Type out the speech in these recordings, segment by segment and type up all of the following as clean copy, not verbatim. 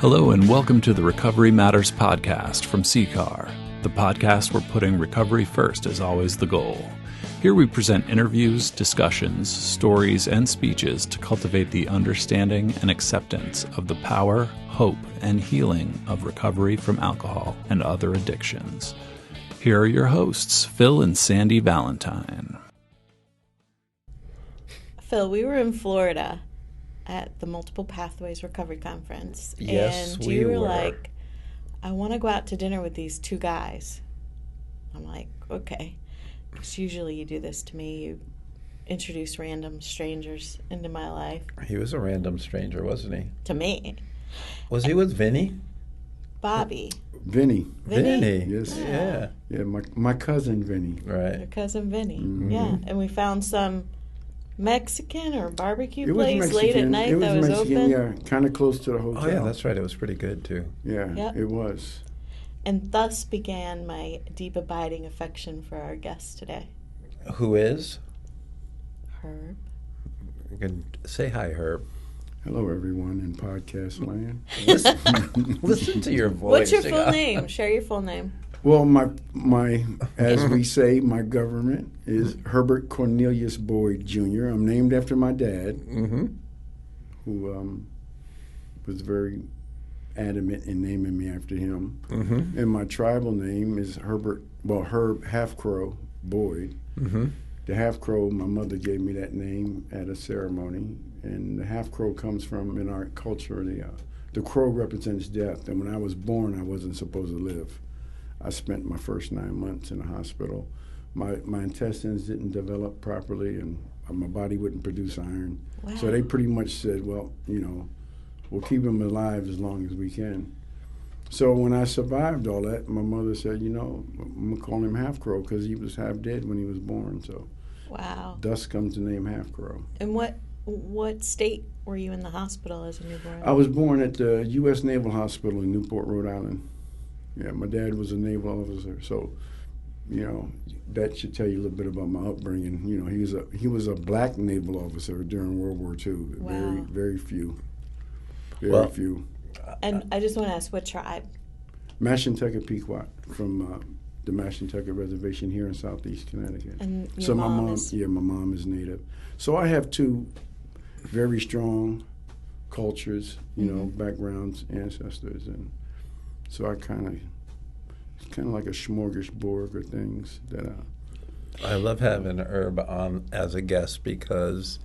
Hello and welcome to the Recovery Matters podcast from CCAR, the podcast where putting recovery first is always the goal. Here we present interviews, discussions, stories, and speeches to cultivate the understanding and acceptance of the power, hope, and healing of recovery from alcohol and other addictions. Here are your hosts, Phil and Sandy Valentine. Phil, we were in Florida at the Multiple Pathways Recovery Conference. Yes, and we you were were. like, I want to go out to dinner with these two guys. I'm like, okay. Because usually you do this to me. You introduce random strangers into my life. He was a random stranger, wasn't he? To me. Was he with Vinny? Bobby. Vinny. Vinny. Yes. Yeah. Yeah, my cousin Vinny. Your Right. cousin Vinny. Mhm. Yeah. And we found some Mexican or barbecue It was place Mexican. late at night it was that was Mexican, open. yeah, kind of close to the hotel. Oh, yeah, that's right. It was pretty good, too. Yeah, Yep. it was. And thus began my deep abiding affection for our guest today, Who is? Herb. You can say hi, Herb. Hello, everyone in podcast land. Listen to your voice. What's your full name? Share your full name. Well, my as we say, my government is Herbert Cornelius Boyd Jr. I'm named after my dad, Mm-hmm. who was very adamant in naming me after him. Mm-hmm. And my tribal name is Herb Half Crow Boyd. Mm-hmm. The half crow, my mother gave me that name at a ceremony, and the half crow comes from, in our culture, the crow represents death, and when I was born, I wasn't supposed to live. I spent my first 9 months in the hospital. My intestines didn't develop properly, and my body wouldn't produce iron. Wow. So they pretty much said, well, we'll keep him alive as long as we can. So when I survived all that, my mother said, I'm going to call him Half Crow because he was half dead when he was born. So Wow. thus comes the name Half Crow. And what state were you in the hospital as a newborn? I was born at the U.S. Naval Hospital in Newport, Rhode Island. Yeah, my dad was a naval officer, so that should tell you a little bit about my upbringing. He was a black naval officer during World War II. Wow. Very few. Well, Few. And I just want to ask, what tribe? Mashantucket Pequot from the Mashantucket Reservation here in southeast Connecticut. And your So mom my mom, is- my mom is Native. So I have two very strong cultures, backgrounds, ancestors, and so it's kind of like a smorgasbord of things that I love having Herb on as a guest because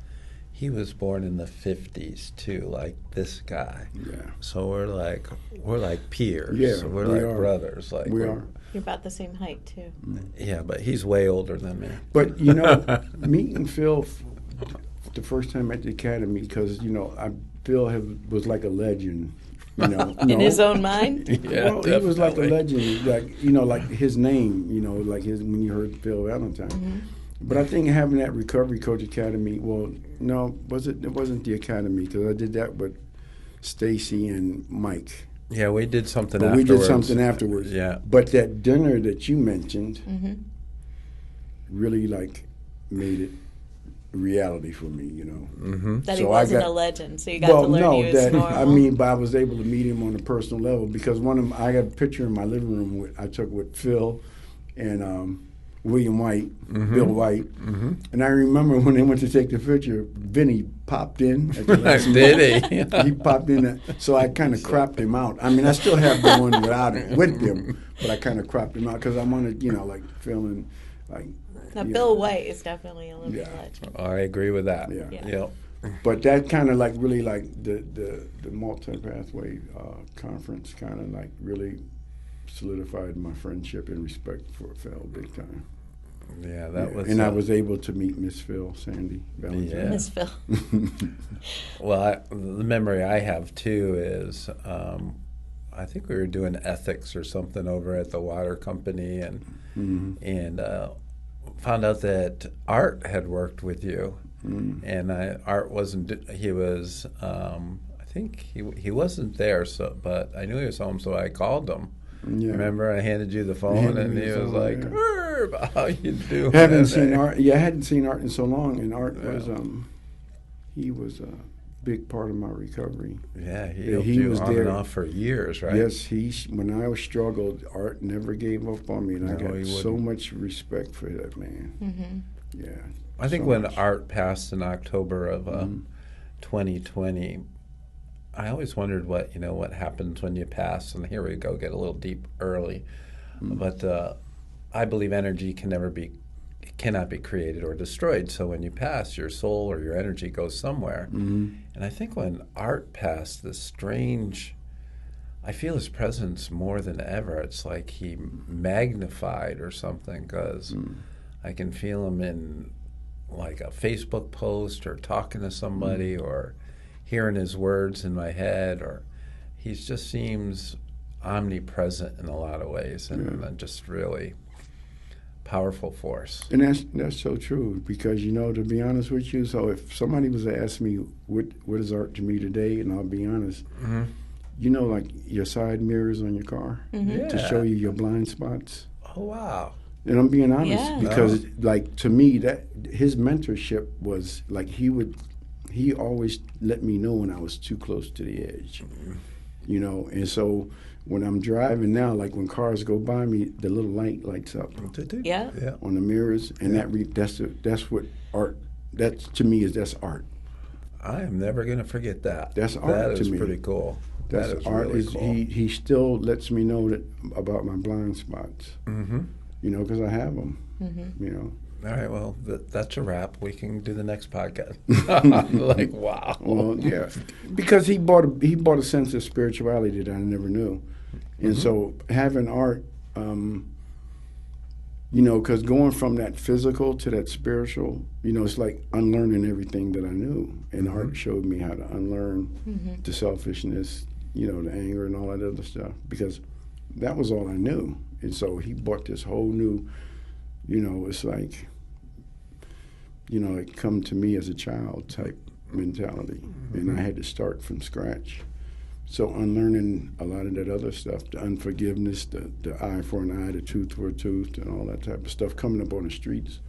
he was born in the 50s, too, like this guy. yeah. So we're like peers. Yeah, we're we like are. brothers. Like We we're- are. You're about the same height, too. Yeah, but he's way older than me. But meeting Phil the first time at the academy, because Phil was like a legend. In his own mind? Yeah, well, he was like a definitely. legend, like his name, like when you heard Phil Valentine. Mm-hmm. But I think having that Recovery Coach Academy, well, no, it wasn't the academy, because I did that with Stacy and Mike. Yeah, we did something But afterwards. we did something afterwards. Yeah. But that dinner that you mentioned Mm-hmm. really made it reality for me, Mm-hmm. That he So I wasn't got- a legend, so you got to learn he was normal. but I was able to meet him on a personal level because I got a picture in my living room I took with Phil and William White, Bill White, and I remember when they went to take the picture, Vinny popped in at the last Did he? He popped in, so I kind of cropped him out. I mean, I still have the one with him, but I kind of cropped him out because I wanted, feeling like. Now, yeah. Bill White is definitely a living Yeah. legend. I agree with that. Yeah. Yeah. Yep. But that kind of really the multi-pathway conference kind of really solidified my friendship and respect for Phil big time. Yeah, that was. And I was able to meet Miss Phil, Sandy Valentine. Yeah. Miss Phil. Well, the memory I have too is I think we were doing ethics or something over at the water company, and found out that Art had worked with you, and Art wasn't. He was. I think he wasn't there. So, but I knew he was home, so I called him. Yeah. Remember, I handed you the phone, and he was like, yeah. "Herb, how you doing?" Haven't seen Art. Yeah, I hadn't seen Art in so long, and Art was he was big part of my recovery. Yeah, he Yeah, helped he you was on there. and off for years, right? Yes, when I was struggled, Art never gave up on me, and I No, he got so wouldn't. much respect for that man. Mm-hmm. Yeah. I think so when much. Art passed in October of 2020, I always wondered what happens when you pass. And here we go, get a little deep early. But I believe energy cannot be created or destroyed. So when you pass, your soul or your energy goes somewhere. And I think when Art passed, I feel his presence more than ever. It's like he magnified or something, because I can feel him in like a Facebook post or talking to somebody or hearing his words in my head, or he just seems omnipresent in a lot of ways, and just really powerful force. And that's so true, because, to be honest with you, so if somebody was to ask me what is art to me today, and I'll be honest, like your side mirrors on your car to show you your blind spots. Oh, wow. And I'm being honest, Yeah. because like, to me, that his mentorship was like, he always let me know when I was too close to the edge, and so when I'm driving now, like when cars go by me, the little light lights up Yeah. on the mirrors, and that's what art. That to me that's art. I am never going to forget that. That's art That to is me. pretty cool. That's That is art. really Is cool. he still lets me know about my blind spots. Because I have them. All right, well, that's a wrap. We can do the next podcast. Like, wow. Well, yeah, because he brought a sense of spirituality that I never knew, and so having art, because going from that physical to that spiritual, it's like unlearning everything that I knew, and art showed me how to unlearn the selfishness, the anger and all that other stuff, because that was all I knew, and so he brought this whole new, it's like, it come to me as a child type mentality, and I had to start from scratch. So unlearning a lot of that other stuff, the unforgiveness, the eye for an eye, the tooth for a tooth, and all that type of stuff coming up on the streets.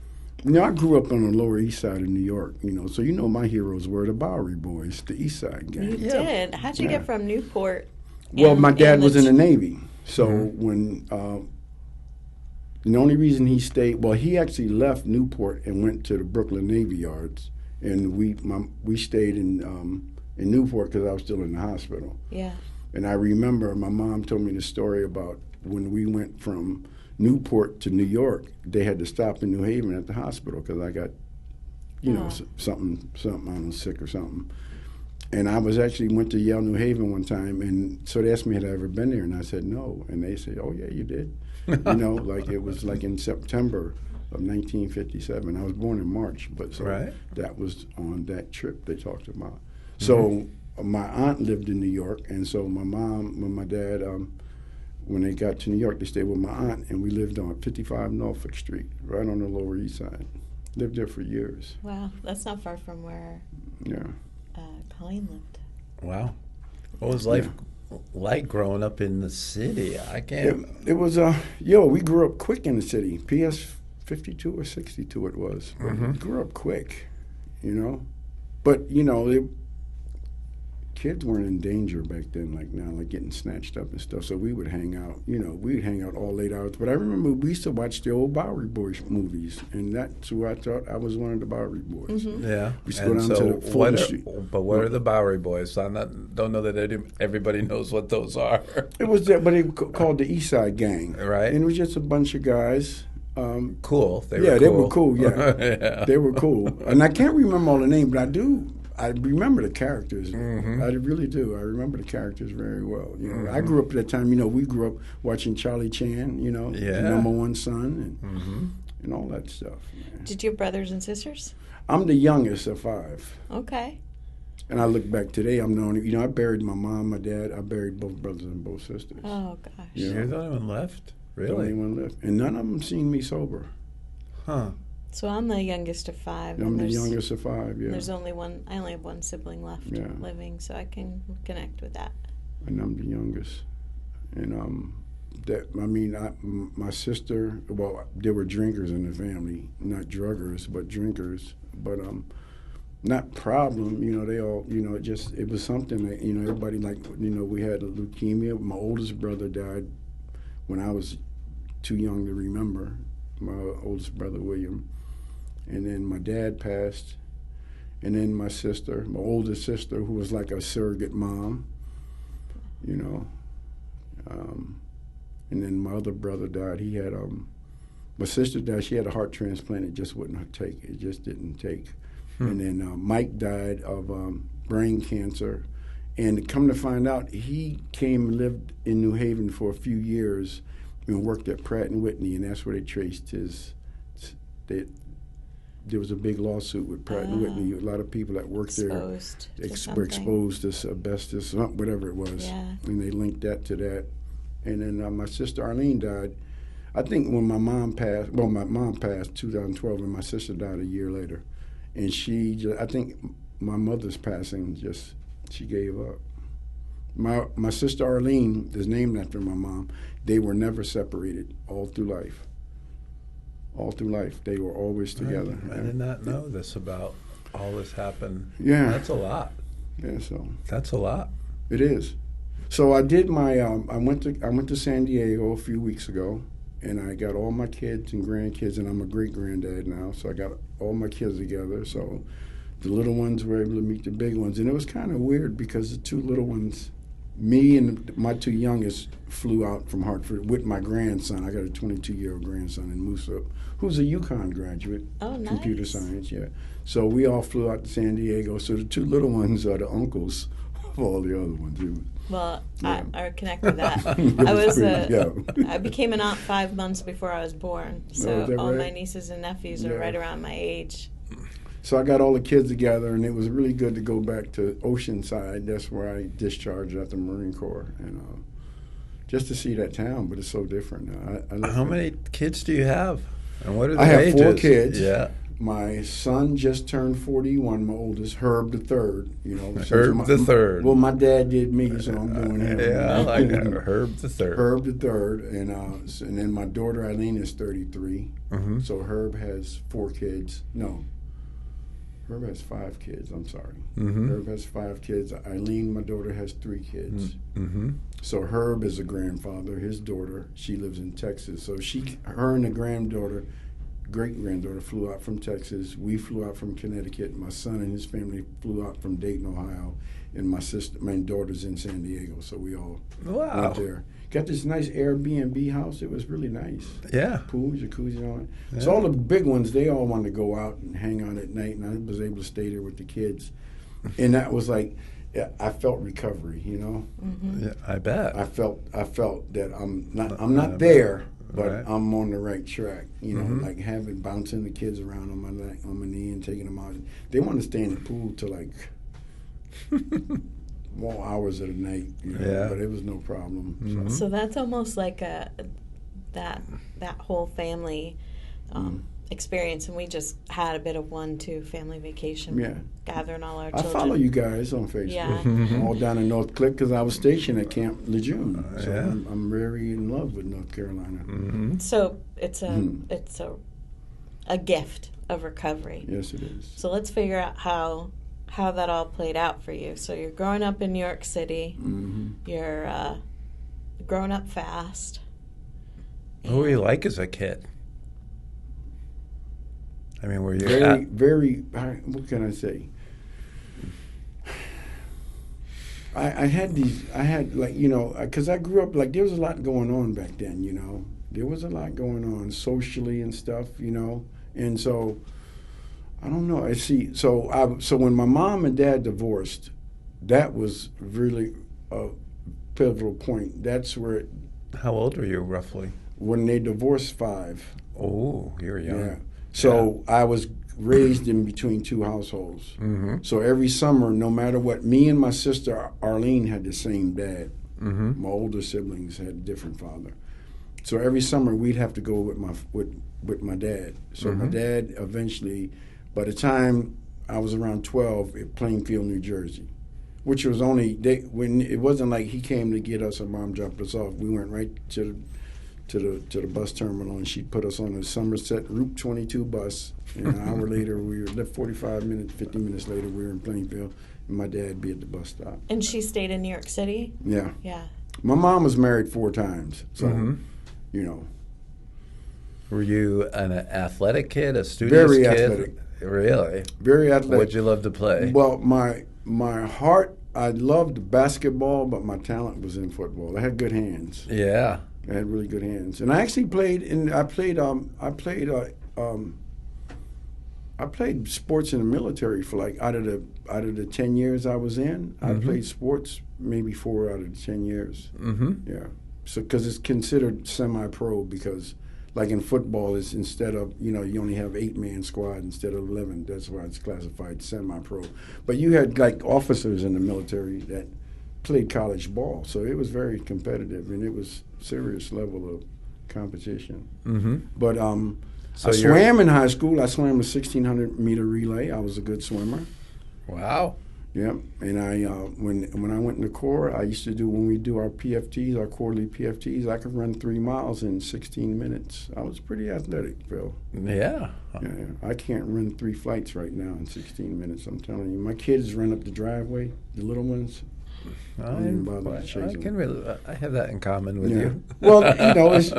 I grew up on the Lower East Side of New York, so my heroes were the Bowery Boys, the East Side gang. You did. How'd you get from Newport? Well, my dad and was in the Navy, so when the only reason he stayed, he actually left Newport and went to the Brooklyn Navy Yards, and we stayed in Newport because I was still in the hospital. Yeah. And I remember my mom told me the story about when we went from Newport to New York, they had to stop in New Haven at the hospital because I got, something, I don't know, sick or something. And I went to Yale, New Haven one time, and so they asked me had I ever been there, and I said no. And they said, oh, yeah, you did. Like it was like in September of 1957. I was born in March, but that was on that trip they talked about. So my aunt lived in New York, and so my mom and my dad, when they got to New York, they stayed with my aunt, and we lived on 55 Norfolk Street, right on the Lower East Side. Lived there for years. Wow, that's not far from where Colleen lived. Wow. What was life like growing up in the city? I can't. It was, we grew up quick in the city. PS 52 or 62 it was. But we grew up quick, But, kids weren't in danger back then like now, like getting snatched up and stuff. So we would hang out, we'd hang out all late hours. But I remember we used to watch the old Bowery Boys movies, and that's who I thought I was one of the Bowery Boys. Yeah. We used to go down to the Fulton Street. But what are the Bowery Boys? I don't know that everybody knows what those are. It was that, but they called the East Side Gang. Right. And it was just a bunch of guys. Cool. They were cool, yeah. They were cool. And I can't remember all the names, but I remember the characters. I really do. I remember the characters very well. I grew up at that time. We grew up watching Charlie Chan. The Number One Son, and all that stuff. Man. Did you have brothers and sisters? I'm the youngest of 5. Okay. And I look back today, I'm the only. I buried my mom, my dad. I buried both brothers and both sisters. Oh gosh. You're the only one left. Really? The only one left, and none of them seen me sober. Huh. So I'm the youngest of 5. I'm the youngest of 5, yeah. There's only one. I only have one sibling left living, so I can connect with that. And I'm the youngest. And my sister. Well, there were drinkers in the family, not druggers, but drinkers. But not problem, they all, it was something that, everybody we had leukemia. My oldest brother died when I was too young to remember, my oldest brother, William. And then my dad passed. And then my sister, my oldest sister, who was like a surrogate mom, and then my other brother died. He had, my sister died. She had a heart transplant. It just wouldn't take. It just didn't take. And then Mike died of brain cancer. And come to find out, he came and lived in New Haven for a few years and worked at Pratt & Whitney, and that's where they traced his. There was a big lawsuit with Pratt & Whitney. A lot of people that worked there were exposed to asbestos, whatever it was. Yeah. And they linked that to that. And then my sister Arlene died. I think when my mom passed 2012, and my sister died a year later. And I think my mother's passing, she gave up. My sister Arlene is named after my mom. They were never separated all through life. All through life, they were always together. I did not know this about all this happened. Yeah. That's a lot. Yeah, so. That's a lot. It is. So I did my, I went to San Diego a few weeks ago, and I got all my kids and grandkids, and I'm a great-granddad now, so I got all my kids together. So the little ones were able to meet the big ones. And it was kind of weird because the two little ones, me and my two youngest, flew out from Hartford with my grandson. I got a 22-year-old grandson in Musa, who's a UConn graduate, computer science, yeah. So we all flew out to San Diego. So the two little ones are the uncles of all the other ones. Well, yeah. I connect with that. I became an aunt 5 months before I was born. So all my nieces and nephews are right around my age. So I got all the kids together, and it was really good to go back to Oceanside. That's where I discharged at the Marine Corps, and just to see that town. But it's so different now. How many kids do you have? And what are the I have ages? 4 kids. Yeah. My son just turned 41, my oldest, Herb the Third. Herb the Third. Well, my dad did me, so I'm doing him. Yeah, I like that. Herb the Third. Herb the Third, and then my daughter Eileen is 33. Mm-hmm. So Herb has 4 kids. No, Herb has 5 kids. I'm sorry. Mm-hmm. Herb has 5 kids. Eileen, my daughter, has 3 kids. Mm-hmm. So Herb is a grandfather. His daughter, she lives in Texas. So her and the great-granddaughter flew out from Texas. We flew out from Connecticut. My son and his family flew out from Dayton, Ohio. And my daughter's in San Diego. So we all went there. Got this nice Airbnb house. It was really nice. Yeah. Pool, jacuzzi, and all that. Yeah. So all the big ones, they all wanted to go out and hang out at night, and I was able to stay there with the kids. And that was like, I felt recovery, Mm-hmm. Yeah, I bet. I felt that I'm not there, but right. I'm on the right track. Mm-hmm. Like bouncing the kids around on my knee and taking them out. They want to stay in the pool till like more hours of the night, but it was no problem. Mm-hmm. So that's almost like that whole family experience, and we just had a bit of 1-2 family vacation. Yeah. Gathering all our I children. follow you guys on Facebook. Yeah. All down in North Click because I was stationed at Camp Lejeune. So yeah. I'm very in love with North Carolina. Mm-hmm. So it's a gift of recovery. Yes, it is. So let's figure out how that all played out for you. So you're growing up in New York City. Mm-hmm. You're growing up fast. What were you like as a kid? I mean, were you very, what can I say? I had because I grew up, there was a lot going on back then, There was a lot going on socially and stuff, And so, I don't know. So when my mom and dad divorced, that was really a pivotal point. That's where How old were you, roughly? When they divorced, 5. Oh, you were young. Yeah. So I was raised in between 2 households. Mm-hmm. So every summer, no matter what, me and my sister Arlene had the same dad. Mm-hmm. My older siblings had a different father. So every summer we'd have to go with my dad. So my dad eventually, by the time I was around 12, at Plainfield, New Jersey, which was when it wasn't like he came to get us or mom dropped us off. We went right to to the bus terminal, and she put us on a Somerset Route 22 bus. And an hour later, we were 50 minutes later, we were in Plainfield, and my dad be at the bus stop. And she stayed in New York City? Yeah. Yeah. My mom was married 4 times, so, you know. Were you an athletic kid, a studious Very kid? athletic. Really? Very athletic. What'd you love to play? Well, my heart, I loved basketball, but my talent was in football. I had good hands. Yeah. I had really good hands, and I actually played sports in the military for like out of the 10 years I was in. I played sports maybe 4 out of the 10 years. Mm-hmm. Yeah, so because it's considered semi-pro, because like in football, it's instead of you only have 8-man squad instead of 11. That's why it's classified semi-pro. But you had like officers in the military that played college ball, so it was very competitive, and it was serious level of competition. Mm-hmm. But so I swam in high school. I swam a 1,600-meter relay. I was a good swimmer. Wow. Yep. And I when I went in the Corps, I used to do, when we do our PFTs, our quarterly PFTs, I could run 3 miles in 16 minutes. I was pretty athletic, Phil. Yeah. Yeah. I can't run 3 flights right now in 16 minutes, I'm telling you. My kids run up the driveway, the little ones. I have that in common with you. Well, it's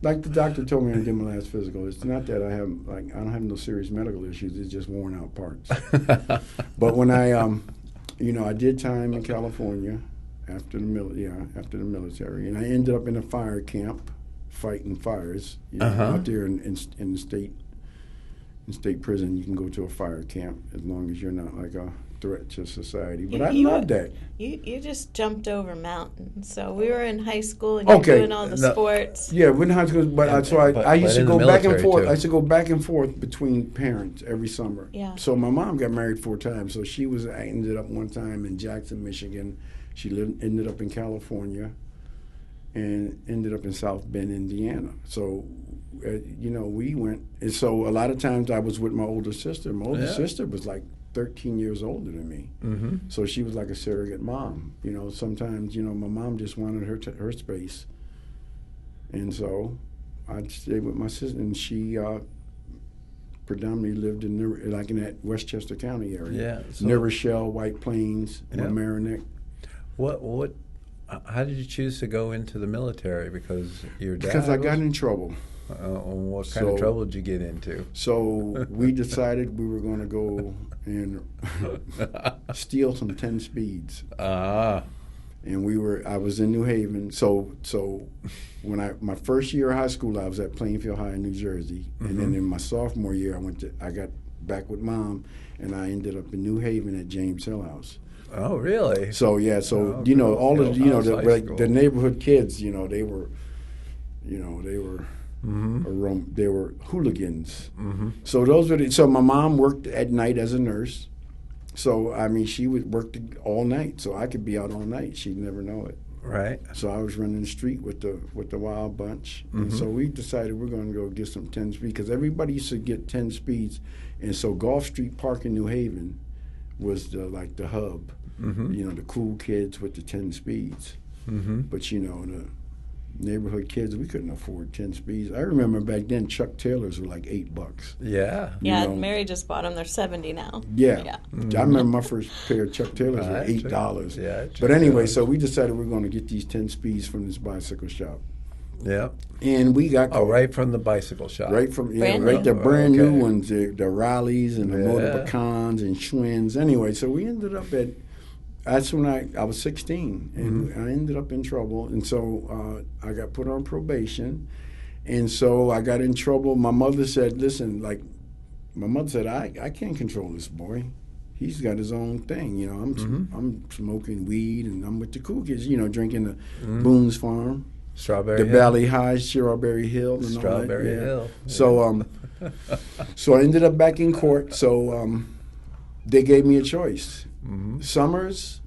like the doctor told me when I did my last physical. It's not that I don't have no serious medical issues. It's just worn out parts. But when I did time in California after the military, and I ended up in a fire camp fighting fires out there in the state prison. You can go to a fire camp as long as you're not like a threat to society. But I love that. You just jumped over mountains. So we were in high school, and you're doing all the sports. Yeah, we're in high school, but I used to go back and forth. I used to go back and forth between parents every summer. Yeah. So my mom got married 4 times. So I ended up one time in Jackson, Michigan. She ended up in California, and ended up in South Bend, Indiana. So we went, and so a lot of times I was with my older sister. My older sister was like 13 years older than me. Mm-hmm. So she was like a surrogate mom. Sometimes, my mom just wanted her space. And so I'd stay with my sister, and she predominantly lived in that Westchester County area. Yeah. New Rochelle, White Plains, Mamaroneck. How did you choose to go into the military? Because your dad? Because I got in trouble. What kind of trouble did you get into? So we decided we were going to go and steal some 10 speeds. And I was in New Haven. So when my first year of high school, I was at Plainfield High in New Jersey. Mm-hmm. And then in my sophomore year, I got back with Mom, and I ended up in New Haven at James Hill House. Oh, really? So all of the neighborhood kids, they were mm-hmm. They were hooligans. Mm-hmm. So my mom worked at night as a nurse. So she worked all night, so I could be out all night. She'd never know it. Right. So I was running the street with the wild bunch, mm-hmm. and so we decided we're going to go get some 10 speeds, because everybody used to get 10 speeds, and so Gulf Street Park in New Haven was the hub. Mm-hmm. The cool kids with the 10 speeds. Mm-hmm. But the neighborhood kids, we couldn't afford 10 speeds. I remember back then Chuck Taylors were like $8. Yeah. Yeah, Mary just bought them. They're $70 now. Yeah. Mm-hmm. I remember my first pair of Chuck Taylors were $8. Yeah. But anyway, so we decided we're going to get these 10 speeds from this bicycle shop. Yeah. And we got right from the bicycle shop. Right from the brand new ones, the Rileys and the Motor Pecans and Schwinn's. Anyway, so we ended up that's when I was 16, and mm-hmm. I ended up in trouble, and so I got put on probation, and so I got in trouble. My mother said, "Listen, I can't control this boy. He's got his own thing. I'm smoking weed, and I'm with the cool kids. Drinking the Boone's Farm, Strawberry Hill. Valley High, Strawberry Hill, and Strawberry Hill. Yeah. So I ended up back in court. So they gave me a choice. Mm-hmm. Summers,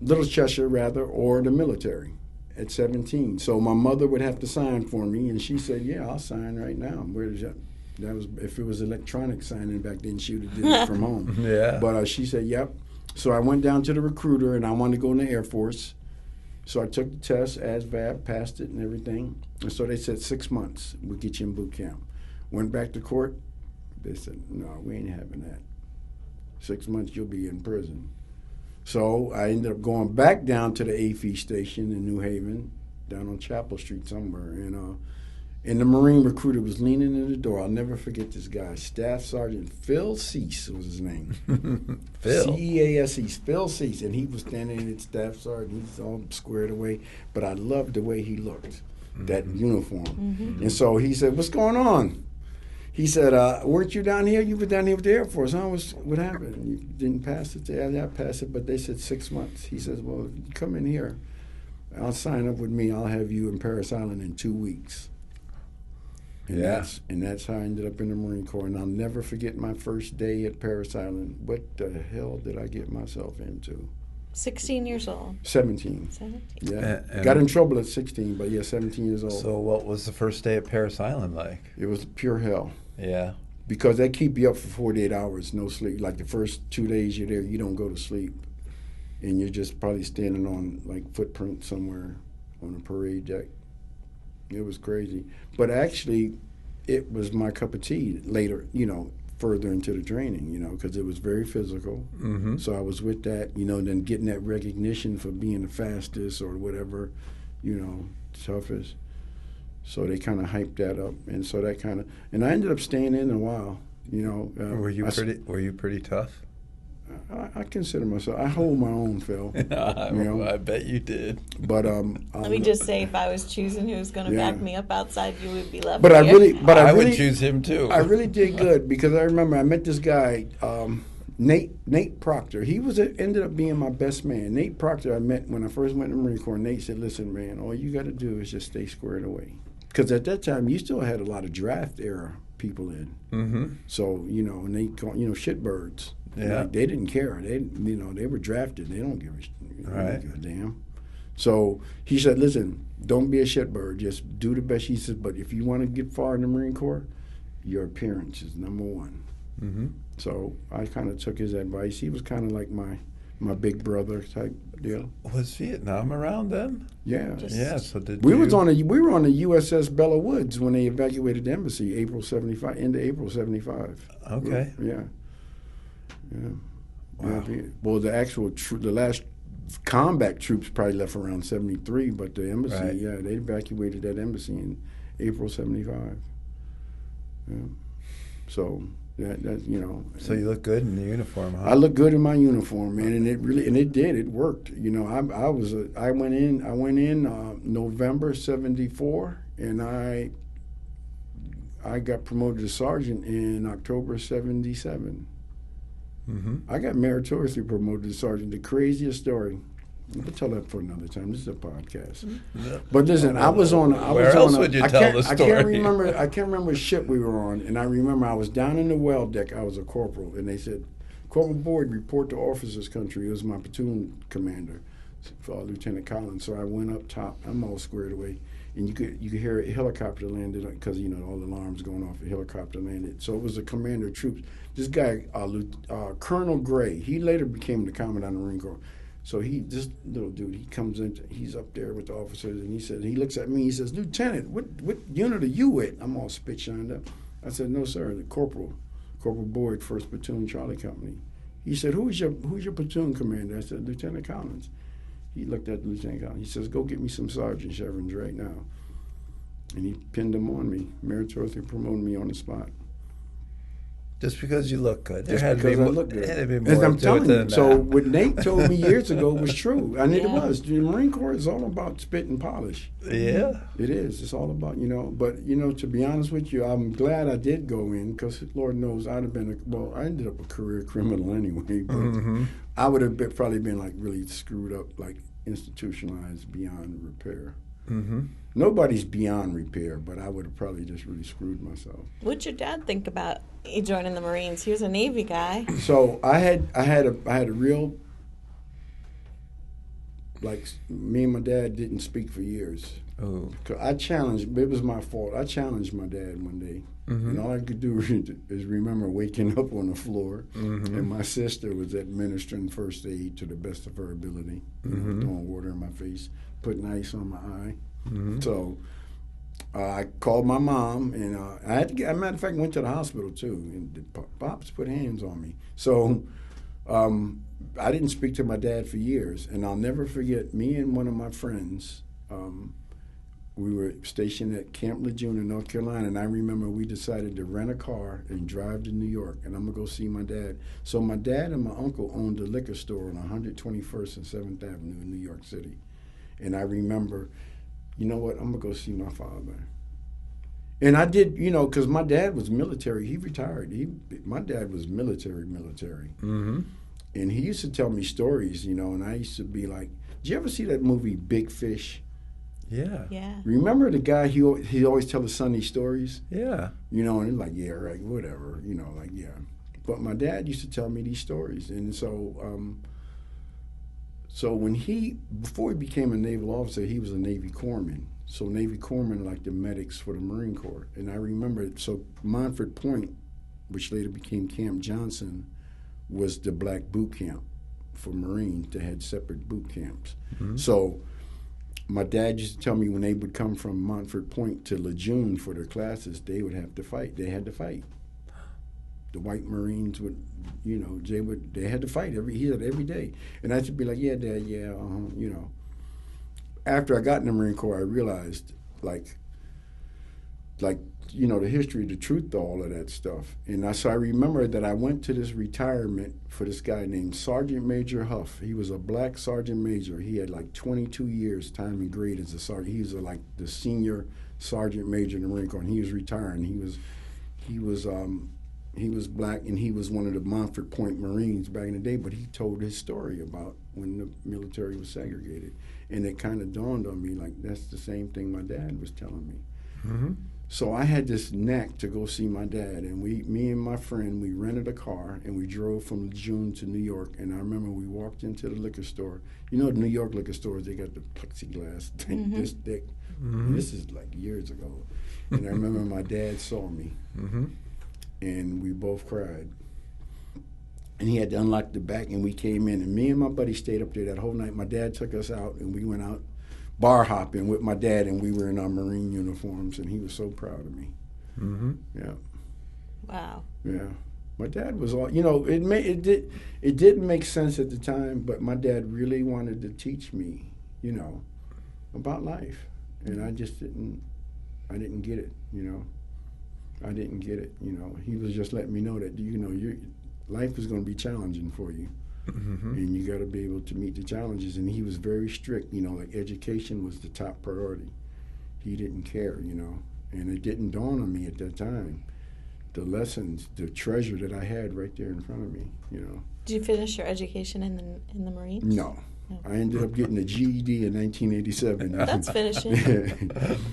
Little Cheshire rather, or the military at 17. So my mother would have to sign for me, and she said, "Yeah, I'll sign right now." Where is that? That was, if it was electronic signing back then, she would have did it from home. Yeah. But she said, "Yep." So I went down to the recruiter, and I wanted to go in the Air Force. So I took the test, ASVAB, passed it and everything. And so they said 6 months, we'll get you in boot camp. Went back to court. They said, no, we ain't having that. 6 months, you'll be in prison. So I ended up going back down to the AFI station in New Haven, down on Chapel Street somewhere. And the Marine recruiter was leaning in the door. I'll never forget this guy. Staff Sergeant Phil Cease was his name. Phil. C-E-A-S-E, Phil Cease. And he was standing in Staff Sergeant. He's all squared away. But I loved the way he looked, that uniform. And so he said, what's going on? He said, weren't you down here? You were down here with the Air Force. Huh? What happened? You didn't pass it? Yeah, I passed it, but they said 6 months. He says, well, you come in here. I'll sign up with me. I'll have you in Parris Island in 2 weeks. And that's how I ended up in the Marine Corps. And I'll never forget my first day at Parris Island. What the hell did I get myself into? 16 years old. 17. 17. Yeah. Got in trouble at 16, but 17 years old. So what was the first day at Parris Island like? It was pure hell. Yeah. Because they keep you up for 48 hours, no sleep. Like the first 2 days you're there, you don't go to sleep. And you're just probably standing on like footprints somewhere on a parade deck. It was crazy. But actually, it was my cup of tea later, further into the training, because it was very physical. So I was with that, then getting that recognition for being the fastest or whatever, toughest. So they kind of hyped that up. And so that and I ended up staying in a while, Were you pretty tough? I consider myself. I hold my own, Phil. I bet you did. But let me just say, if I was choosing who's going to back me up outside, you would be left. But here. I would choose him too. I really did good because I remember I met this guy, Nate Proctor. He ended up being my best man. Nate Proctor I met when I first went to the Marine Corps. Nate said, "Listen, man, all you got to do is just stay squared away." Because at that time, you still had a lot of draft era people in. So and they shitbirds. Yeah. They didn't care. They were drafted. They don't give a damn. So he said, listen, don't be a shitbird. Just do the best. He said, but if you want to get far in the Marine Corps, your appearance is number one. So I kind of took his advice. He was kind of like my big brother type deal. Was Vietnam around then? Yeah. So we were on the USS Bella Woods when they evacuated the embassy, April 75, into April 75. Okay. Yeah. Wow. Well, the last combat troops probably left around 73, but the embassy, they evacuated that embassy in April 75. Yeah. So So you look good in the uniform, huh? I look good in my uniform, man, and it worked. I went in November 74, and I got promoted to sergeant in October 77. I got meritoriously promoted to sergeant. The craziest story. We'll tell that for another time. This is a podcast. But listen, Where else would you tell the story? I can't remember what ship we were on, and I remember I was down in the well deck. I was a corporal, and they said, "Corporal Boyd, report to officers' country." It was my platoon commander, Lieutenant Collins. So I went up top. I'm all squared away. And you could hear a helicopter landed because all the alarms going off. A helicopter landed, so it was a commander of troops. This guy, Colonel Gray, he later became the commandant of the Marine Corps. So this little dude, he comes in, he's up there with the officers, and he looks at me. He says, "Lieutenant, what unit are you with?" I'm all spit shined up. I said, "No, sir, the Corporal Boyd, 1st Platoon, Charlie Company." He said, "Who's your platoon commander?" I said, "Lieutenant Collins." He looked at Lieutenant Collins. He says, "Go get me some sergeant chevrons right now." And he pinned them on me, meritoriously promoted me on the spot. Just because you look good. Just because I look good. There had to be As more I'm to telling it you. than So that. what Nate told me years ago was true. And it Yeah. was. The Marine Corps is all about spit and polish. Yeah. It is. It's all about, But, to be honest with you, I'm glad I did go in because, Lord knows, I'd have been, I ended up a career criminal anyway. But I would have probably been, really screwed up, institutionalized beyond repair. Nobody's beyond repair, but I would have probably just really screwed myself. What'd your dad think about you joining the Marines? He was a Navy guy. So I had a real like me and my dad didn't speak for years. Oh. It was my fault. I challenged my dad one day. And all I could do is remember waking up on the floor, and my sister was administering first aid to the best of her ability, throwing water in my face, putting ice on my eye. So I called my mom, and I had to get, as a matter of fact, went to the hospital too, and the pops put hands on me. So I didn't speak to my dad for years, and I'll never forget, me and one of my friends, we were stationed at Camp Lejeune in North Carolina, and I remember we decided to rent a car and drive to New York, and I'm going to go see my dad. So my dad and my uncle owned a liquor store on 121st and 7th Avenue in New York City. And I remember, you know what, I'm going to go see my father. And I did, because my dad was military. He retired. My dad was military. And he used to tell me stories, and I used to be like, did you ever see that movie Big Fish? Yeah. Remember the guy, he always tell his son these stories? Yeah. And he's like, yeah, right, whatever, yeah. But my dad used to tell me these stories. And so before he became a naval officer, he was a Navy corpsman. So Navy corpsmen like the medics for the Marine Corps. And I remember, so Montford Point, which later became Camp Johnson, was the black boot camp for Marines. They had separate boot camps. So my dad used to tell me when they would come from Montford Point to Lejeune for their classes, they would have to fight. They had to fight. The white Marines would, they had to fight every day. And I should be like, yeah, Dad, yeah, After I got in the Marine Corps, I realized, the history, the truth to all of that stuff. And so I remember that I went to this retirement for this guy named Sergeant Major Huff. He was a black sergeant major. He had 22 years time and grade as a sergeant. He was the senior sergeant major in the Marine Corps, and he was retiring. He was black, and he was one of the Montford Point Marines back in the day, but he told his story about when the military was segregated. And it kind of dawned on me, that's the same thing my dad was telling me. So I had this knack to go see my dad, and me and my friend, we rented a car, and we drove from Lejeune to New York. And I remember we walked into the liquor store. The New York liquor stores, they got the plexiglass thing this thick. This is years ago. And I remember my dad saw me, and we both cried. And he had to unlock the back, and we came in, and me and my buddy stayed up there that whole night. My dad took us out, and we went out bar hopping with my dad, and we were in our Marine uniforms, and he was so proud of me. Yeah. Wow. Yeah. My dad was all, it didn't make sense at the time, but my dad really wanted to teach me, about life. And I just didn't get it, I didn't get it, He was just letting me know that, your life is going to be challenging for you. And you got to be able to meet the challenges. And he was very strict, education was the top priority. He didn't care, and it didn't dawn on me at that time. The lessons, the treasure that I had right there in front of me, Did you finish your education in the Marines? No. I ended up getting a GED in 1987. That's finishing.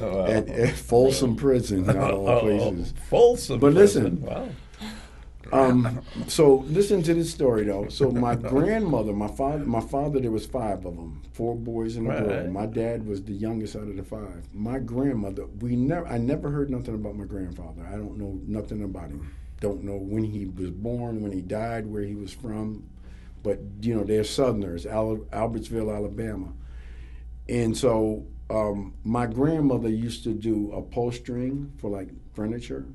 at Folsom Prison, of all places. Folsom But Prison. Listen, Wow. So listen to this story though. So my grandmother, my father, there was 5 of them, 4 boys and a girl. Right. My dad was the youngest out of the 5. My grandmother, I never heard nothing about my grandfather. I don't know nothing about him. Don't know when he was born, when he died, where he was from. But they're Southerners, Albertsville, Alabama. And so my grandmother used to do upholstering for furniture,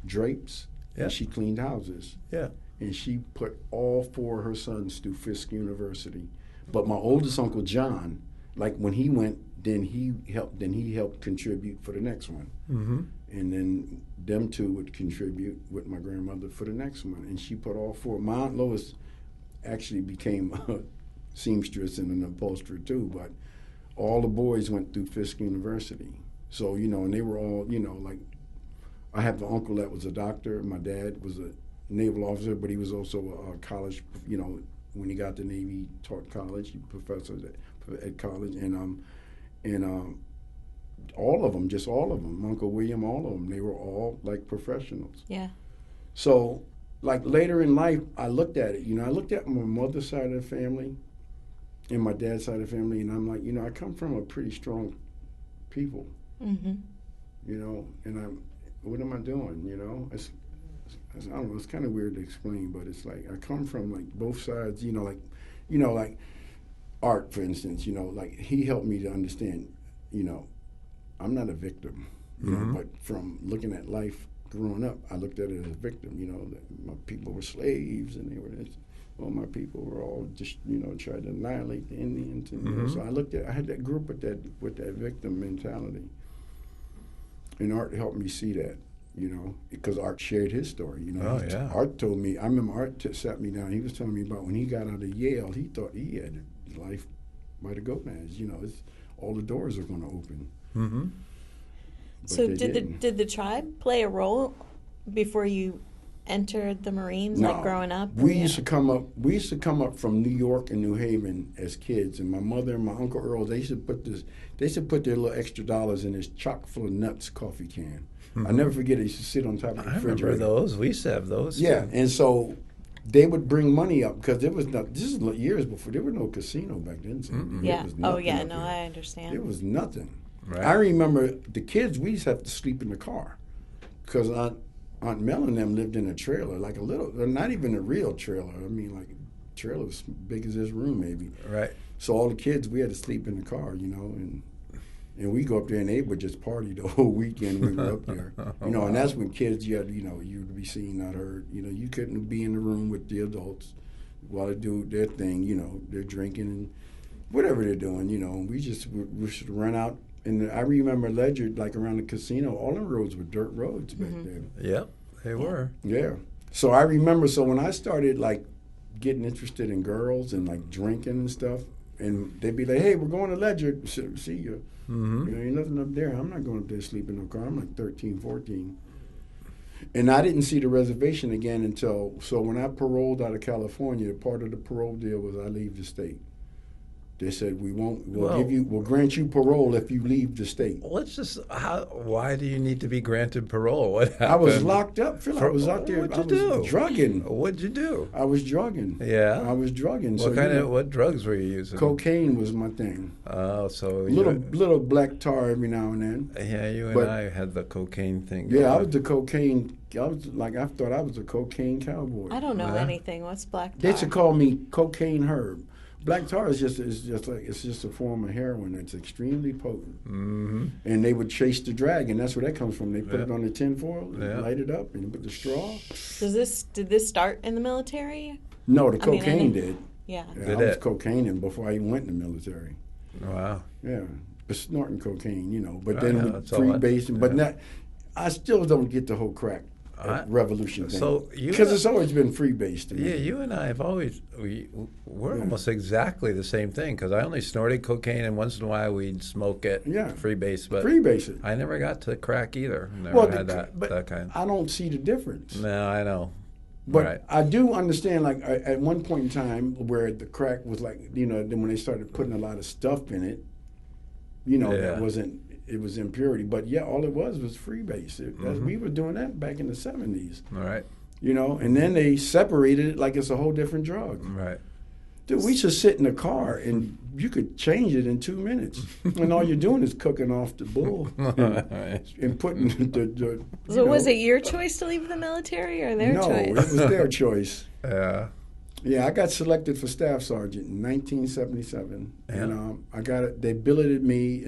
drapes. Yeah. And she cleaned houses. Yeah. And she put all 4 of her sons through Fisk University. But my oldest uncle John, when he went, then he helped contribute for the next one. And then them 2 would contribute with my grandmother for the next one. And she put all 4. My Aunt Lois actually became a seamstress and an upholsterer too, but all the boys went through Fisk University. So, and they were all, I have an uncle that was a doctor. My dad was a naval officer, but he was also a college, when he got to the Navy, taught college, he professor at college. And all of them, Uncle William, all of them, they were all professionals. Yeah. So, later in life, I looked at it. I looked at my mother's side of the family, in my dad's side of the family, and I'm like, I come from a pretty strong people, and what am I doing, I don't know, it's kind of weird to explain, but it's like I come from like both sides, like Art, for instance, like he helped me to understand, I'm not a victim, but from looking at life growing up, I looked at it as a victim, that my people were slaves and they were this. Well, my people were all just, tried to annihilate the Indians. And, so I had that group with that victim mentality. And Art helped me see that, because Art shared his story. Art told me, I remember Art sat me down. He was telling me about when he got out of Yale, he thought he had his life by the gonads. All the doors are going to open. Mm-hmm. So did the tribe play a role before you entered the Marines, like growing up? We used to come up from New York and New Haven as kids, and my mother and my Uncle Earl, they used to put their little extra dollars in this chock full of nuts coffee can. I never forget it. They used to sit on top of the refrigerator. I remember those. We used to have those. Yeah, too. and so they would bring money up because this is years before, there was no casino back then. So yeah. Oh yeah, no, I understand. It was nothing. Right. I remember the kids, we used to have to sleep in the car because Aunt Mel and them lived in a trailer, like not even a real trailer. I mean, like a trailer as big as this room, maybe. Right. So all the kids, we had to sleep in the car, and we go up there and they would just party the whole weekend we were up there. And that's when kids, you would be seen, not heard. You couldn't be in the room with the adults while they do their thing, they're drinking and whatever they're doing, we should run out. And I remember Ledyard, like around the casino, all the roads were dirt roads back then. Yep, they were. Yeah. So I remember, when I started like getting interested in girls and like drinking and stuff, and they'd be like, "Hey, we're going to Ledyard. See you." Ain't nothing up there. I'm not going up there to sleep in no car. I'm like 13, 14. And I didn't see the reservation again until, when I paroled out of California, part of the parole deal was I leave the state. They said, we'll grant you parole if you leave the state. Why do you need to be granted parole? What happened? I was locked up, Phil. I was out there. What'd you do? Drugging. What'd you do? I was drugging. Yeah? I was drugging. What drugs were you using? Cocaine was my thing. Oh, so little black tar every now and then. Yeah, you and I had the cocaine thing. Yeah, I was the cocaine. I thought I was a cocaine cowboy. I don't know anything. What's black tar? They used to call me Cocaine Herb. Black tar is just a form of heroin that's extremely potent, and they would chase the dragon. That's where that comes from. They put it on the tinfoil, light it up, and put the straw. Did this start in the military? No, the cocaine did. Yeah. I was cocaining before I even went in the military. Wow. Yeah, but snorting cocaine, But then freebasing. But I still don't get the whole crack revolution thing. Because it's always been free-based. Yeah, you and I have always, we're almost exactly the same thing, because I only snorted cocaine and once in a while we'd smoke it, free-based. But free-base it. I never got to crack either. Never had that kind. I don't see the difference. No, I know. But I do understand, like, at one point in time where the crack was like, then when they started putting a lot of stuff in it, that wasn't, it was impurity. But all it was freebase. We were doing that back in the 70s. All right. And then they separated it like it's a whole different drug. Right. Dude, we should sit in the car and you could change it in 2 minutes. And all you're doing is cooking off the bull and putting the So was it your choice to leave the military or their choice? No, it was their choice. Yeah. Yeah, I got selected for staff sergeant in 1977. Yeah. And I got it. They billeted me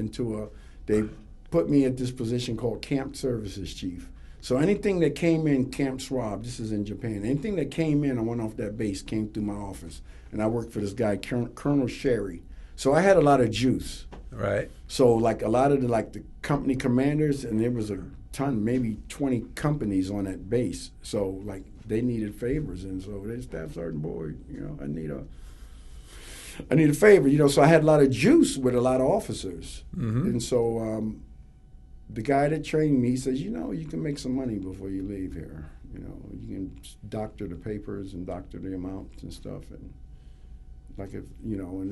they put me at this position called Camp Services Chief. So anything that came in Camp Swab, this is in Japan, anything that came in, I went off that base, came through my office. And I worked for this guy, Colonel Sherry. So I had a lot of juice. Right. So like a lot of the company commanders, and there was a ton, maybe 20 companies on that base. So like they needed favors. And so they staff sergeant, boy, I need a favor, so I had a lot of juice with a lot of officers. And so the guy that trained me says, you can make some money before you leave here. You can doctor the papers and doctor the amounts and stuff. And like if, and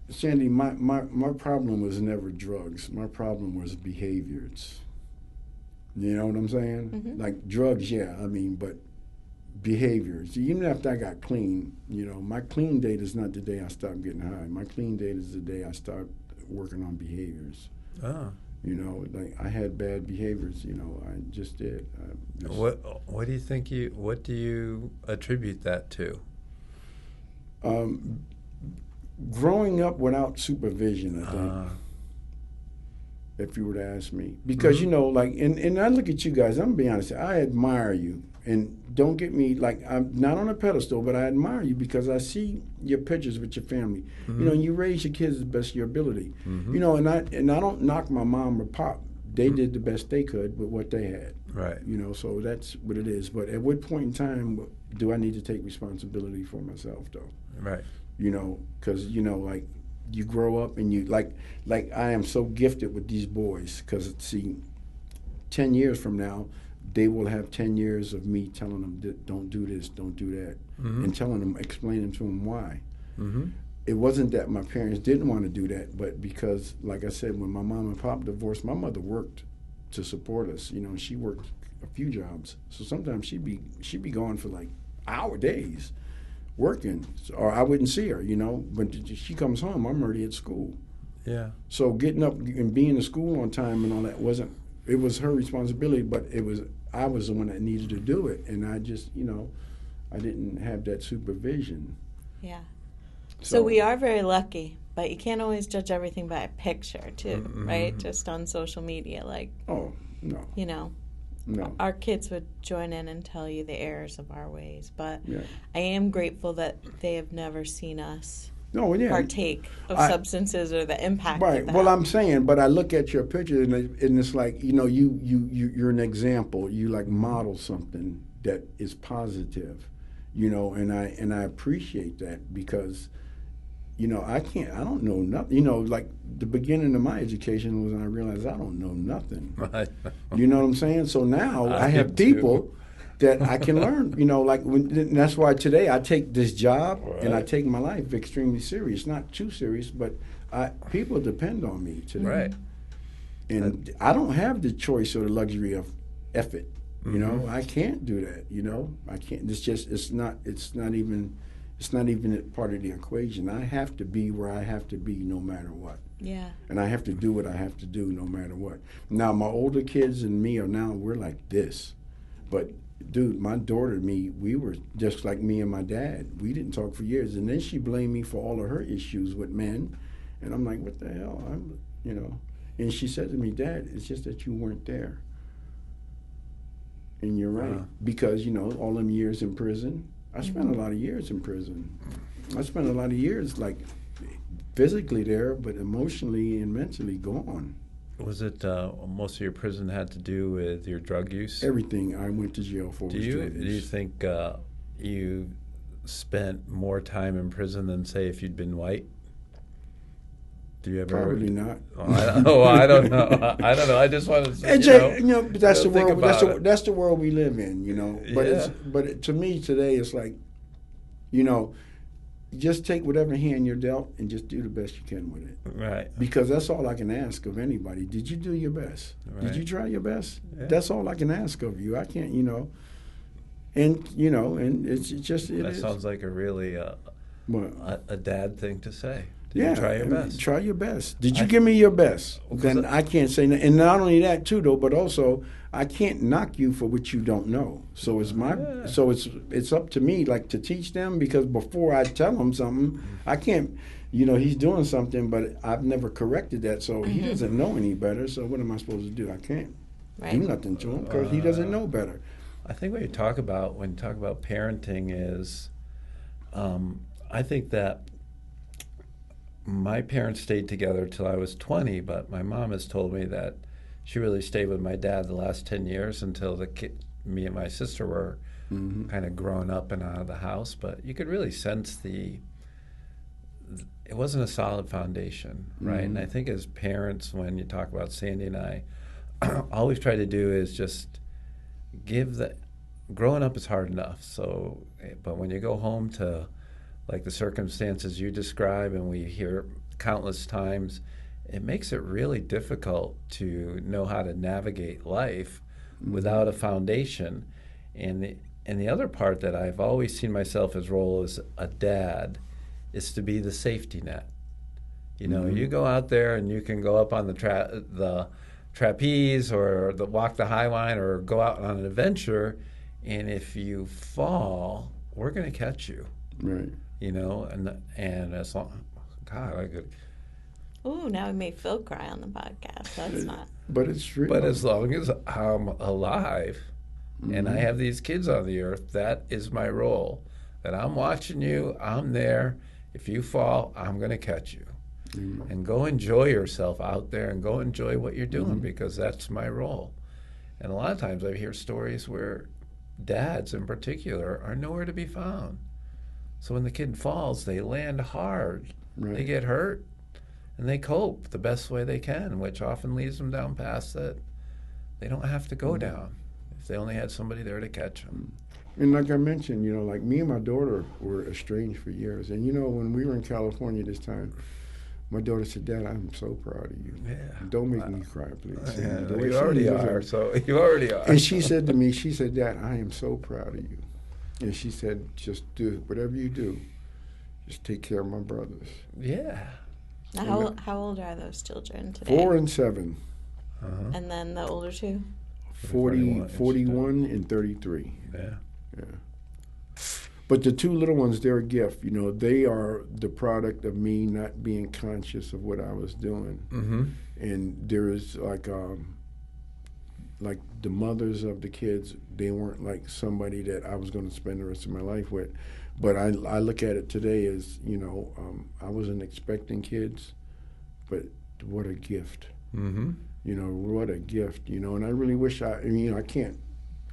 Sandy, my problem was never drugs. My problem was behaviors. You know what I'm saying? Like drugs, but behaviors. Even after I got clean, my clean date is not the day I stopped getting high. My clean date is the day I start working on behaviors. Oh. Like I had bad behaviors. I just did. What do you think? What do you attribute that to? Growing up without supervision, I think. If you were to ask me, because and I look at you guys. I'm gonna be honest. I admire you, and don't get me I'm not on a pedestal, but I admire you because I see your pictures with your family. You raise your kids the best of your ability. And I don't knock my mom or pop. They did the best they could with what they had. Right. So that's what it is. But at what point in time do I need to take responsibility for myself, though? Right. Because you grow up and you like I am so gifted with these boys because 10 years from now they will have 10 years of me telling them don't do this, don't do that, and telling them, explaining to them why. It wasn't that my parents didn't want to do that, but because, like I said, when my mom and pop divorced, my mother worked to support us. She worked a few jobs, so sometimes she'd be gone for days working, or I wouldn't see her, But she comes home, I'm already at school. Yeah. So getting up and being to school on time and all that it was her responsibility, but I was the one that needed to do it, and I just, I didn't have that supervision. Yeah. So we are very lucky, but you can't always judge everything by a picture, too, right? Just on social media, Oh, no. No. Our kids would join in and tell you the errors of our ways, but Yeah. I am grateful that they have never seen us partake of substances or the impact. Right. Of that. Well, I'm saying, but I look at your picture and it's like you're an example. You model something that is positive, and I appreciate that because. I don't know nothing. The beginning of my education was when I realized I don't know nothing. Right. You know what I'm saying? So now I have people that I can learn. And that's why today I take this job and I take my life extremely serious. Not too serious, but people depend on me today. Right. And I don't have the choice or the luxury of effort. I can't do that. I can't. It's not even a part of the equation. I have to be where I have to be no matter what. Yeah. And I have to do what I have to do no matter what. Now, my older kids and me we're like this. But, dude, my daughter and me, we were just like me and my dad. We didn't talk for years. And then she blamed me for all of her issues with men. And I'm like, what the hell? And she said to me, Dad, it's just that you weren't there. And you're right. Because, all them years in prison, I spent a lot of years in prison. I spent a lot of years, physically there, but emotionally and mentally gone. Was it most of your prison had to do with your drug use? Everything I went to jail for was drug use. Do you think you spent more time in prison than, say, if you'd been white? Do you ever? Probably not. I don't know. I don't know. I just want to say, but that's the world. That's the world we live in, But but to me today, it's like, just take whatever hand you're dealt and just do the best you can with it. Right. Because that's all I can ask of anybody. Did you do your best? Right. Did you try your best? Yeah. That's all I can ask of you. I can't, and and it's just it that is. Sounds like a really a dad thing to say. Yeah, try your best. Try your best. Did you give me your best? Then I can't say no. And not only that too, though, but also I can't knock you for what you don't know. So it's up to me, to teach them, because before I tell them something, I can't. He's doing something, but I've never corrected that, so he doesn't know any better. So what am I supposed to do? I can't do nothing to him because he doesn't know better. I think when you talk about parenting is, I think that. My parents stayed together till I was 20, but my mom has told me that she really stayed with my dad the last 10 years until me and my sister were kind of growing up and out of the house. But you could really sense it wasn't a solid foundation, right? And I think as parents, when you talk about Sandy and I, all we've tried to do is just growing up is hard enough. So, but when you go home to the circumstances you describe, and we hear countless times, it makes it really difficult to know how to navigate life without a foundation. And And the other part that I've always seen myself as role as a dad is to be the safety net. You know, you go out there and you can go up on the trapeze or walk the high line or go out on an adventure, and if you fall, we're going to catch you. Right. You know, and as long, God, I could. Ooh, now we made Phil cry on the podcast. That's not. But it's true. But as long as I'm alive and I have these kids on the earth, that is my role. That I'm watching you, I'm there. If you fall, I'm going to catch you. And go enjoy yourself out there and go enjoy what you're doing because that's my role. And a lot of times I hear stories where dads in particular are nowhere to be found. So when the kid falls, they land hard. Right. They get hurt and they cope the best way they can, which often leads them down paths that they don't have to go down if they only had somebody there to catch them. And like I mentioned, you know, like me and my daughter were estranged for years. And, you know, when we were in California this time, my daughter said, "Dad, I'm so proud of you. Yeah. Don't make me cry, please." Yeah, And the way you she already was are, like- so you already are. And she said to me, she said, "Dad, I am so proud of you." And she said, "Just do whatever you do. Just take care of my brothers." Yeah. Now, how old are those children today? 4 and 7, And then the older two? 41 and 33. Yeah. Yeah. But the two little ones, they're a gift. You know, they are the product of me not being conscious of what I was doing. Mm-hmm. And there is like the mothers of the kids, they weren't like somebody that I was going to spend the rest of my life with. But I look at it today as, you know, I wasn't expecting kids, but what a gift. Mm-hmm. You know, what a gift, you know. And I really wish I can't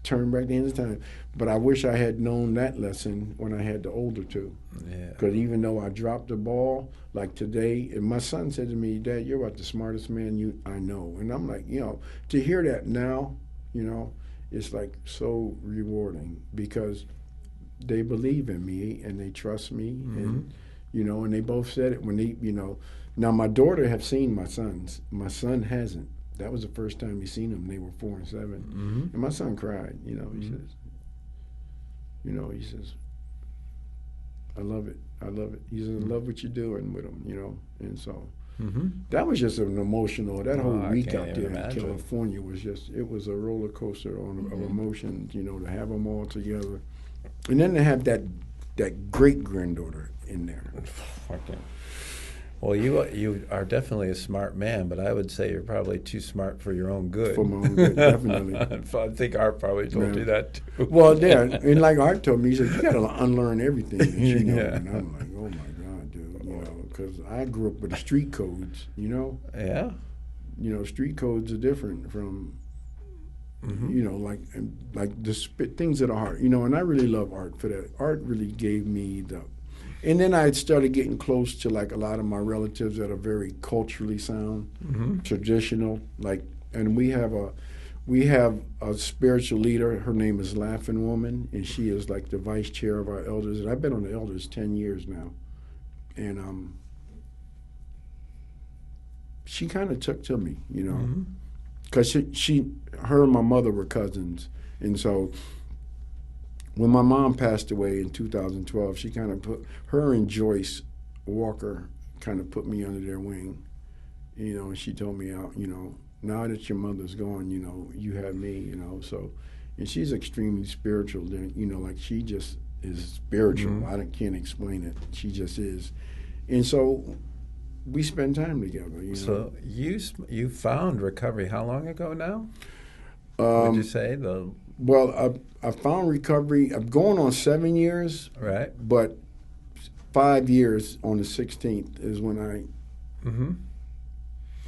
turn back the hands of time, but I wish I had known that lesson when I had the older two. Yeah. Because even though I dropped the ball, like today, and my son said to me, "Dad, you're about the smartest man I know." And I'm like, you know, to hear that now, you know, it's like so rewarding because they believe in me and they trust me. And, you know, and they both said it when they, you know. Now, my daughter have seen my sons. My son hasn't. That was the first time he seen them. They were 4 and 7. And my son cried, you know. He says, I love it. I love it. He says, I love what you're doing with them, you know. And so that was just an emotional, that whole week out there in California was just, it was a roller coaster of emotions, you know, to have them all together. And then to have that great-granddaughter in there. Okay. Well, you are definitely a smart man, but I would say you're probably too smart for your own good. For my own good, definitely. I think Art probably told you that too. Well, yeah, and like Art told me, he said, you got to unlearn everything that you know. Yeah. And I'm like, oh my God, dude, you know, because I grew up with the street codes, you know. Yeah. You know, street codes are different from, you know, like the things that are hard, you know, and I really love Art for that. Art really gave me the. And then I started getting close to like a lot of my relatives that are very culturally sound, traditional. Like, and we have a spiritual leader. Her name is Laughing Woman, and she is like the vice chair of our elders. And I've been on the elders 10 years now, and she kind of took to me, you know, because her and my mother were cousins, and so. When my mom passed away in 2012, she kind of put her and Joyce Walker kind of put me under their wing, you know. And she told me, out, you know, now that your mother's gone, you know, you have me, you know. So, and she's extremely spiritual. You know, like she just is spiritual. I can't explain it. She just is, and so we spend time together. You know. So you found recovery how long ago now? Would you say the? Well, I found recovery. I'm going on 7 years. Right. But 5 years on the 16th is when I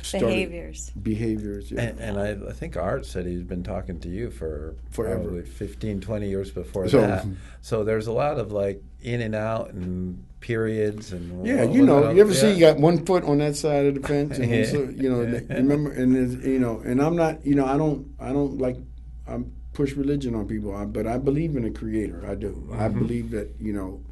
started. Behaviors, yeah. And I think Art said he's been talking to you for Forever. Probably 15, 20 years before that. So there's a lot of like in and out and periods and yeah, you know, you ever see you got one foot on that side of the fence, and you know, remember, and you know, and I'm not, you know, I don't like push religion on people, but I believe in a creator. I do. I believe that, you know,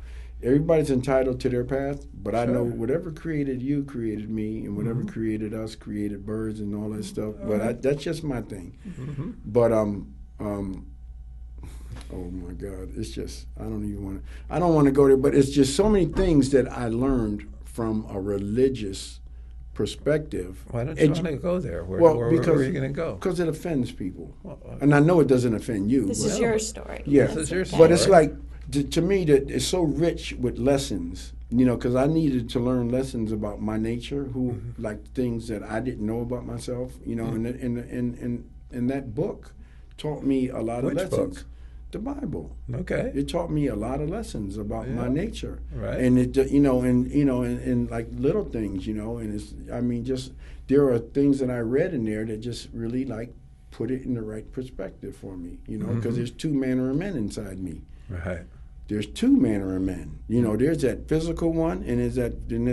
everybody's entitled to their path, but I know whatever created you created me, and whatever created us created birds and all that stuff. But that's just my thing. But Oh my God, it's just I don't want to go there, but it's just so many things that I learned from a religious perspective. Why don't you want to go there? Where are you going to go? Because it offends people, and I know it doesn't offend you. This is your story. Yeah, this is your story. But it's like to me that it's so rich with lessons. Because I needed to learn lessons about my nature, like things that I didn't know about myself. And that book taught me a lot of lessons. Book? The Bible. Okay. It taught me a lot of lessons about my nature. Right. And it, and like little things, and it's, there are things that I read in there that just really like put it in the right perspective for me, because there's two manner of men inside me. Right. There's two manner of men. There's that physical one, and there's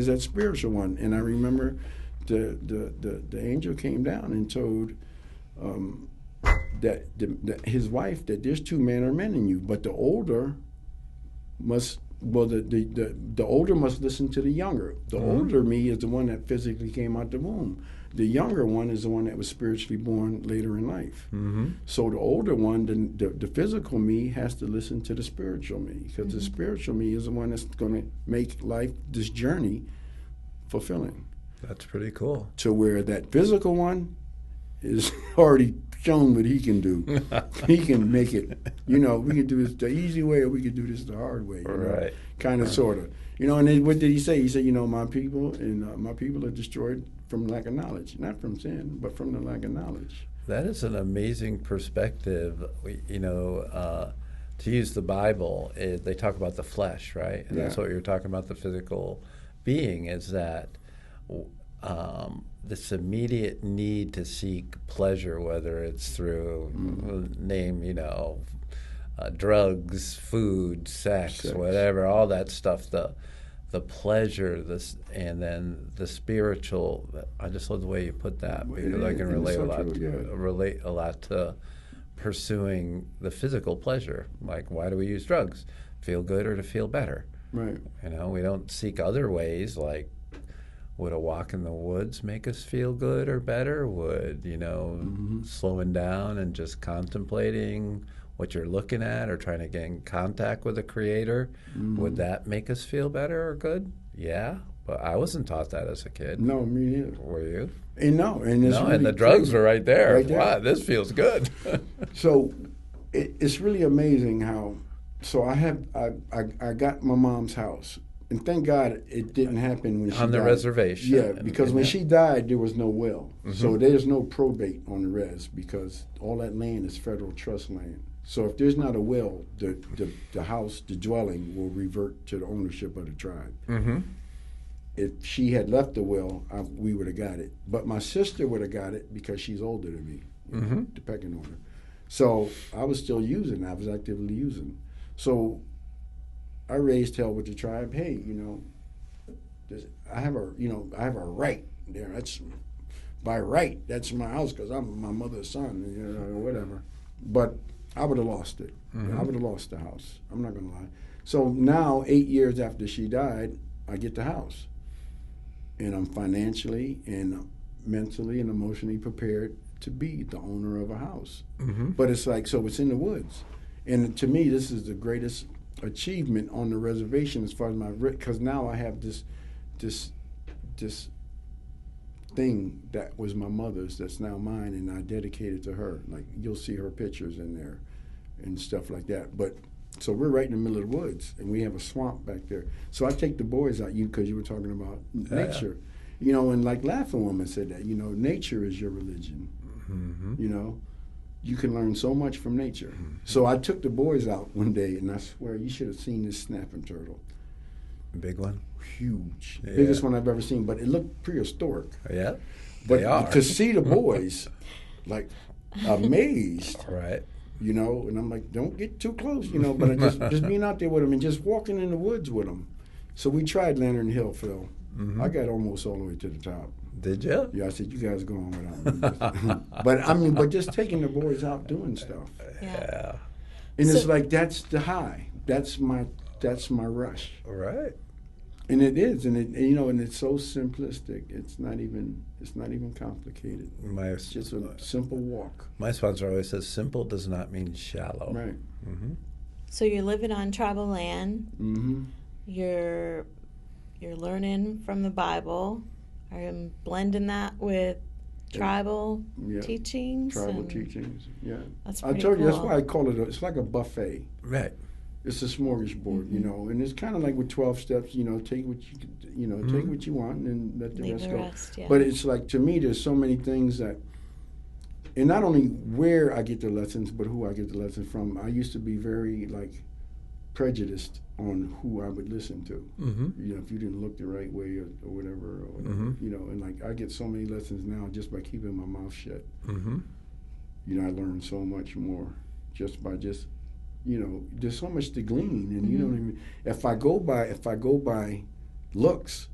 that spiritual one. And I remember the angel came down and told his wife that there's two manner of men in you, but the older must the older must listen to the younger. The older me is the one that physically came out the womb. The younger one is the one that was spiritually born later in life. So the older one, the physical me, has to listen to the spiritual me, because the spiritual me is the one that's going to make life, this journey, fulfilling. That's pretty cool. To where that physical one is already shown what he can do. He can make it. We can do this the easy way, or we can do this the hard way. Right. Kind of, sort of. And then what did he say? He said, my people are destroyed from lack of knowledge, not from sin, but from the lack of knowledge. That is an amazing perspective. To use the Bible, they talk about the flesh, right? And that's what you're talking about. The physical being is that this immediate need to seek pleasure, whether it's through drugs, food, sex, whatever, all that stuff. The pleasure, and then the spiritual. I just love the way you put that, because I can relate a lot to pursuing the physical pleasure. Like, why do we use drugs? Feel good or to feel better? Right. We don't seek other ways. Like, would a walk in the woods make us feel good or better? Would slowing down and just contemplating what you're looking at, or trying to get in contact with the Creator, would that make us feel better or good? Yeah, but I wasn't taught that as a kid. No, me neither. Were you? And and the drugs were right there. Right there. Wow, this feels good. So it's really amazing how. So I got my mom's house, and thank God it didn't happen when she died. On the reservation. Yeah, because when she died, there was no will. So there's no probate on the res, because all that land is federal trust land. So if there's not a will, the house, the dwelling, will revert to the ownership of the tribe. If she had left the will, we would have got it. But my sister would have got it because she's older than me, the pecking order. So I was still using. I was actively using. So I raised hell with the tribe. Hey, I have a right there. That's by right. That's my house because I'm my mother's son, or whatever. But I would have lost it. I would have lost the house. I'm not going to lie. So now, 8 years after she died, I get the house. And I'm financially and mentally and emotionally prepared to be the owner of a house. But it's like, so it's in the woods. And to me, this is the greatest achievement on the reservation as far as because now I have this thing that was my mother's that's now mine, and I dedicate it to her. Like, you'll see her pictures in there and stuff like that. But so we're right in the middle of the woods, and we have a swamp back there. So I take the boys out, because you were talking about nature, and like Laughing Woman said that, nature is your religion. You can learn so much from nature. So I took the boys out one day, and I swear you should have seen this snapping turtle. Big one? Huge. Biggest one I've ever seen, but it looked prehistoric. Yeah, but to see the boys, like, amazed. Right. And I'm like, don't get too close, but I just being out there with them and just walking in the woods with them. So we tried Lantern Hill, Phil. I got almost all the way to the top. Did you? Yeah, I said, you guys go on without me. But just taking the boys out doing stuff. Yeah. And it's like, that's the high. That's my rush. Right. And it is, and and it's so simplistic. It's not even complicated. It's just a simple walk. My sponsor always says, "Simple does not mean shallow." Right. Mm-hmm. So you're living on tribal land. Mm-hmm. You're learning from the Bible. Are you blending that with tribal teachings? Tribal teachings, yeah. That's I pretty told you, cool. that's why I call it, it's like a buffet. Right. It's a smorgasbord, and it's kind of like with 12 steps, take what take what you want and then let the Leave rest the go. rest, yeah. But it's like, to me, there's so many things that, and not only where I get the lessons, but who I get the lessons from. I used to be very, prejudiced on who I would listen to. Mm-hmm. If you didn't look the right way or whatever, Mm-hmm. and I get so many lessons now just by keeping my mouth shut. Mm-hmm. I learn so much more just by there's so much to glean, and you know what I mean. If I go by looks,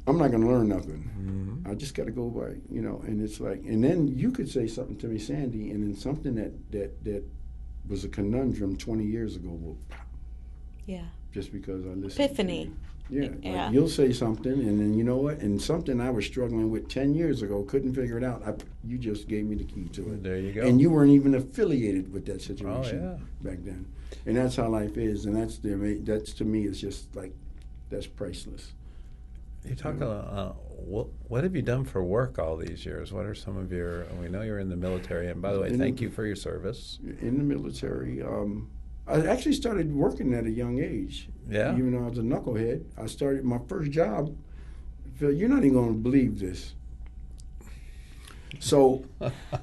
I'm not going to learn nothing. Mm-hmm. I just got to go by, and it's like, and then you could say something to me, Sandy, and then something that was a conundrum 20 years ago will pop. Yeah. Just because I listened. Epiphany. To you. Yeah. Like you'll say something, and then you know what? And something I was struggling with 10 years ago, couldn't figure it out. You just gave me the key to it. There you go. And you weren't even affiliated with that situation Oh, back then. And that's how life is, and that's to me is just like, that's priceless. You talk about what have you done for work all these years? What are some of your? We know you're in the military, and by the way, thank you for your service. In the military, I actually started working at a young age. Yeah. Even though I was a knucklehead, I started my first job. Phil, you're not even going to believe this. So,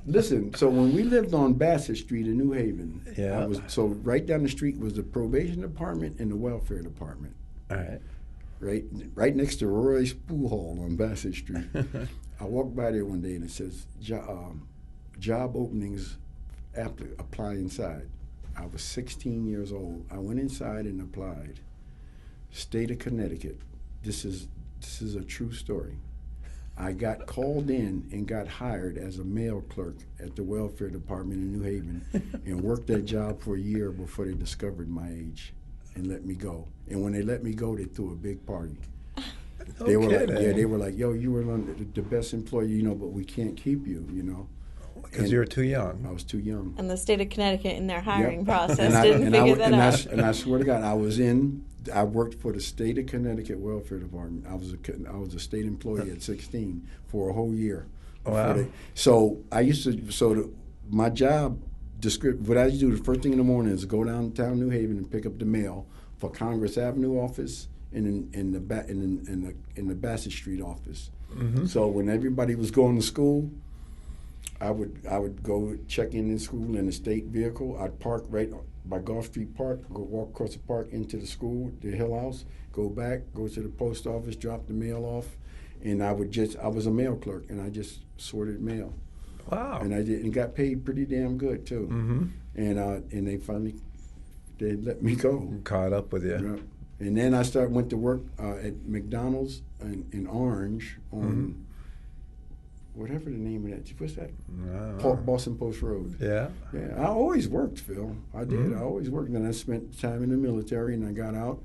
listen. So when we lived on Bassett Street in New Haven, so right down the street was the probation department and the welfare department. All right. Right next to Roy's Pool Hall on Bassett Street. I walked by there one day and it says job openings after apply inside. I was 16 years old. I went inside and applied. State of Connecticut. This is a true story. I got called in and got hired as a mail clerk at the welfare department in New Haven and worked that job for a year before they discovered my age and let me go. And when they let me go, they threw a big party. They were like, yo, you were the best employee, but we can't keep you, Because you were too young. I was too young. And the state of Connecticut in their hiring process didn't figure that out. And I swear to God, I worked for the state of Connecticut welfare department. I was a state employee at 16 for a whole year. Wow. So I used to, my job description, what I used to do the first thing in the morning is go downtown New Haven and pick up the mail for Congress Avenue office and in the Bassett Street office. Mm-hmm. So when everybody was going to school, I would go check in school in a state vehicle. I'd park right by Gulf Street Park, go walk across the park into the school, the Hill House, go back, go to the post office, drop the mail off, and I was a mail clerk, and I just sorted mail. Wow. And I did, and got paid pretty damn good too. Mm-hmm. And they finally let me go. Caught up with you. Yeah. And then I went to work at McDonald's in Orange on whatever the name of that. What's that? Boston Post Road. Yeah. Yeah. I always worked, Phil. I did. I always worked. And I spent time in the military, and I got out.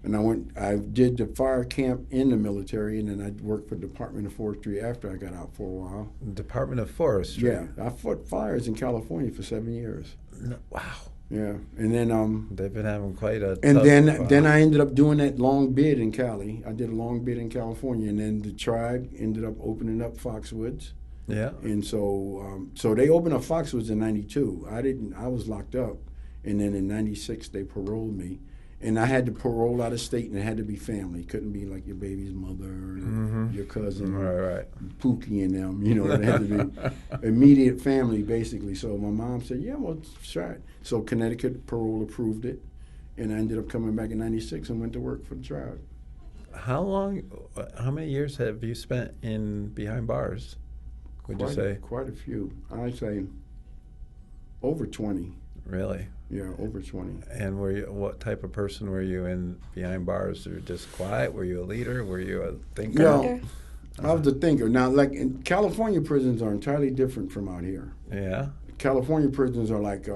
And I did the fire camp in the military, and then I worked for the Department of Forestry after I got out for a while. Department of Forestry? Yeah. I fought fires in California for 7 years. No, wow. Yeah. And then they've been having quite a and tough, then I ended up doing that long bid in Cali. I did a long bid in California, and then the tribe ended up opening up Foxwoods. Yeah. And so they opened up Foxwoods in '92. I was locked up, and then in '96 they paroled me, and I had to parole out of state, and it had to be family. It couldn't be like your baby's mother, or your cousin, right. Pookie and them. It had to be immediate family, basically. So my mom said, "Yeah, well, try it." So Connecticut parole approved it, and I ended up coming back in '96 and went to work for the tribe. How many years have you spent behind bars? Would you say? Quite a few. I'd say over 20. Really? Yeah, over 20. And what type of person were you behind bars? Were you just quiet? Were you a leader? Were you a thinker? Well, I was a thinker. Now, like in California prisons are entirely different from out here. Yeah. California prisons are like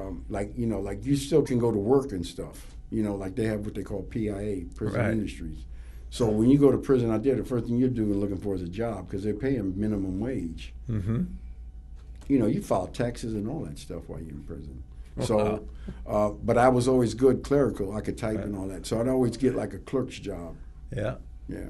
you still can go to work and stuff. like they have what they call PIA, Prison Right. Industries. So when you go to prison out there, the first thing you're doing looking for is a job because they're paying minimum wage. Mm-hmm. You file taxes and all that stuff while you're in prison. Wow. So, but I was always good clerical. I could type and all that. So I'd always get like a clerk's job. Yeah. Yeah.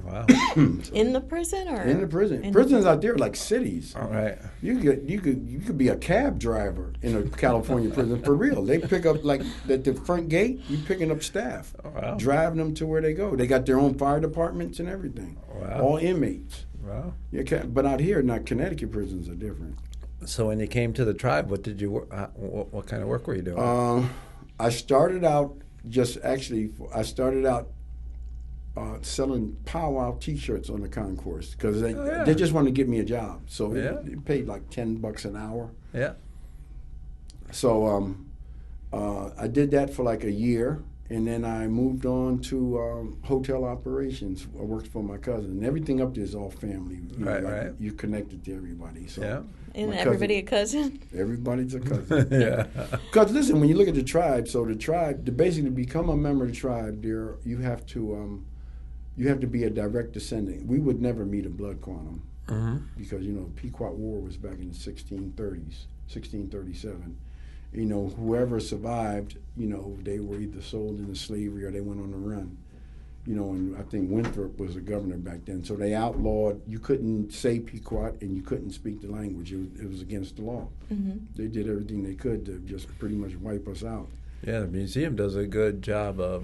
Wow. In the prison or In the prison. in- Prisons out there are like cities. All right. You could be a cab driver in a California prison for real. They pick up like at the front gate. You picking up staff, Wow. driving them to where they go. They got their own fire departments and everything. Wow. All inmates. Wow. But out here, not Connecticut prisons are different. So when you came to the tribe, what did you? What kind of work were you doing? I started out selling powwow T-shirts on the concourse because they just wanted to get me a job. So it paid like $10 an hour. Yeah. So I did that for like a year, and then I moved on to hotel operations. I worked for my cousin. And everything up there is all family. Right. You're connected to everybody. So Yeah. Isn't everybody a cousin? everybody's a cousin. Yeah. Because listen, when you look at the tribe, so the tribe, to basically become a member of the tribe, you have to be a direct descendant. We would never meet a blood quantum because the Pequot War was back in the 1630s, 1637. Whoever survived, they were either sold into slavery or they went on the run. And I think Winthrop was the governor back then. So they outlawed, you couldn't say Pequot and you couldn't speak the language. It was against the law. Mm-hmm. They did everything they could to just pretty much wipe us out. Yeah, the museum does a good job of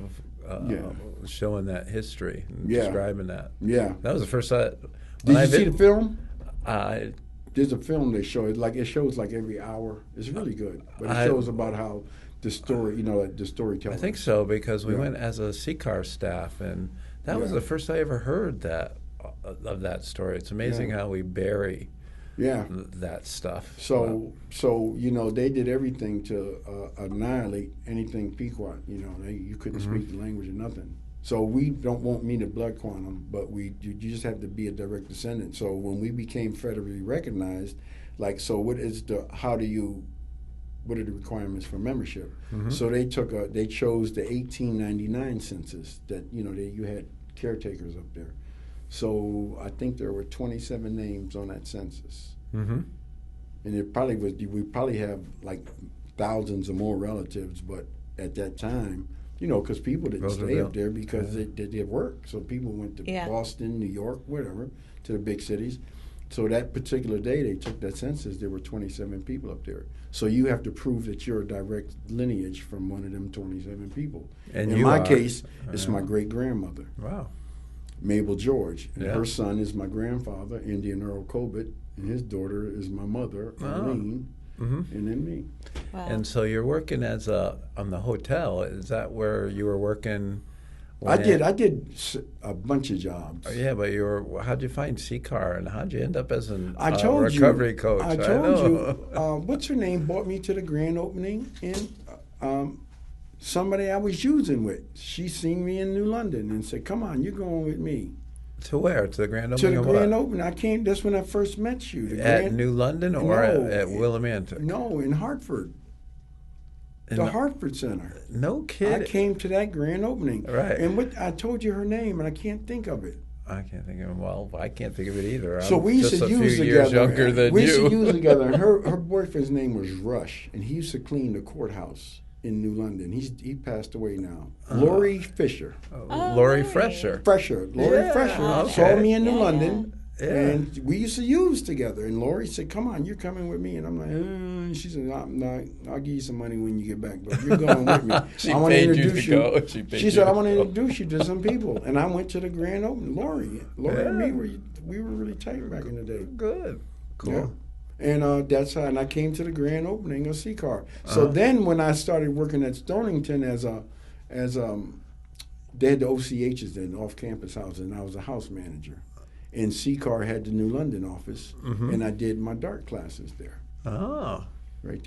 showing that history and describing that. Yeah. That was the first time. Did you see the film? I There's a film they show. It shows like every hour. It's really good. But it shows about how the story, the storytelling. think so because we went as a CCAR staff, and that was the first I ever heard of that story. It's amazing how we bury that stuff. So they did everything to annihilate anything Pequot. You couldn't speak the language or nothing. So we won't meet a blood quantum, but you just have to be a direct descendant. So when we became federally recognized, what are the requirements for membership? Mm-hmm. So they chose the 1899 census that you had caretakers up there. So I think there were 27 names on that census. Mm-hmm. And we probably have like thousands or more relatives, but at that time, because people didn't stay up there because they did work. So people went to Boston, New York, whatever, to the big cities. So that particular day they took that census, there were 27 people up there. So you have to prove that you're a direct lineage from one of them 27 people. And in my case, it's my great-grandmother. Wow. Mabel George. And her son is my grandfather, Indian Earl Colbert, and his daughter is my mother, Arlene, and then me. Wow. And so you're working on the hotel. Is that where you were working? I did a bunch of jobs. Yeah, but how'd you find CCAR and how'd you end up as a recovery coach? I told you. What's her name brought me to the grand opening, and somebody I was using with. She seen me in New London and said, "Come on, you're going with me." To where? To the grand opening? To the grand opening. I came. That's when I first met you. At New London or at Willimantic? No, in Hartford. The Hartford Center. No kidding. I came to that grand opening. Right. And I told you her name, and I can't think of it. I can't think of it. Well, I can't think of it either. So we used to use together. Years younger than we you. used to use together. And her boyfriend's name was Rush, and he used to clean the courthouse in New London. He passed away now. Laurie Fisher. Laurie Fresher. Laurie Fresher saw me in New London. Yeah. And we used to use together. And Laurie said, "Come on, you're coming with me." And I'm like, She said, I'll give you some money when you get back, but you're going with me. She paid you to go. She said, "I want to introduce you to some people." And I went to the grand opening. Laurie and me, we were really tight back in the day. Good. Cool. Yeah. And that's how, and I came to the grand opening of CCAR. So then when I started working at Stonington they had the OCHs then, off-campus houses, and I was a house manager. And CCAR had the New London office, and I did my DART classes there. Oh. Right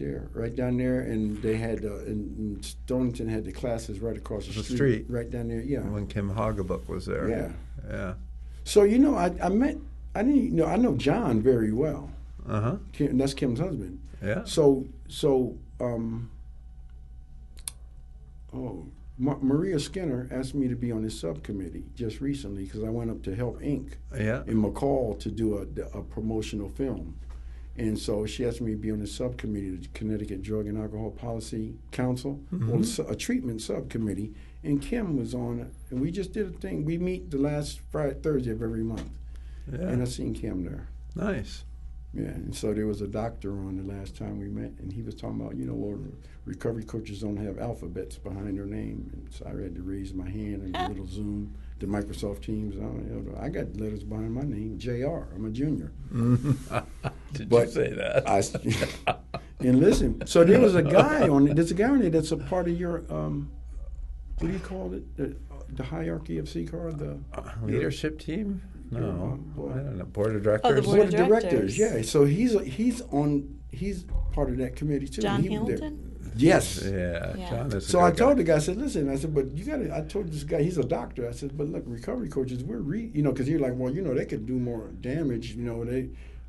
down there, and they had, and Stonington had the classes right across the street. Right down there, yeah. When Kim Hagebuck was there. Yeah. So, I know John very well. Uh-huh. And that's Kim's husband. Yeah. Maria Skinner asked me to be on this subcommittee just recently because I went up to Help Inc. Yeah. in McCall to do a promotional film. And so she asked me to be on the subcommittee, the Connecticut Drug and Alcohol Policy Council, or a treatment subcommittee. And Kim was on it, and we just did a thing. We meet the last Thursday of every month. Yeah. And I seen Kim there. Nice. Yeah, and so there was a doctor on the last time we met, and he was talking about, well, recovery coaches don't have alphabets behind their name. And so I had to raise my hand and a little Zoom, the Microsoft Teams. I got letters behind my name, JR. I'm a junior. Did you say that? And listen, so there was a guy on it. There's a guy on there that's a part of your, what do you call it? The hierarchy of CCAR? The leadership team? No, I don't know. Board of directors. Oh, the board of directors. Yeah. So he's part of that committee too. John Hamilton. Yes. Yeah. John is. So I told the guy, I said, listen, but you got to. I told this guy, he's a doctor. I said, but look, recovery coaches, because you're like, well, they could do more damage.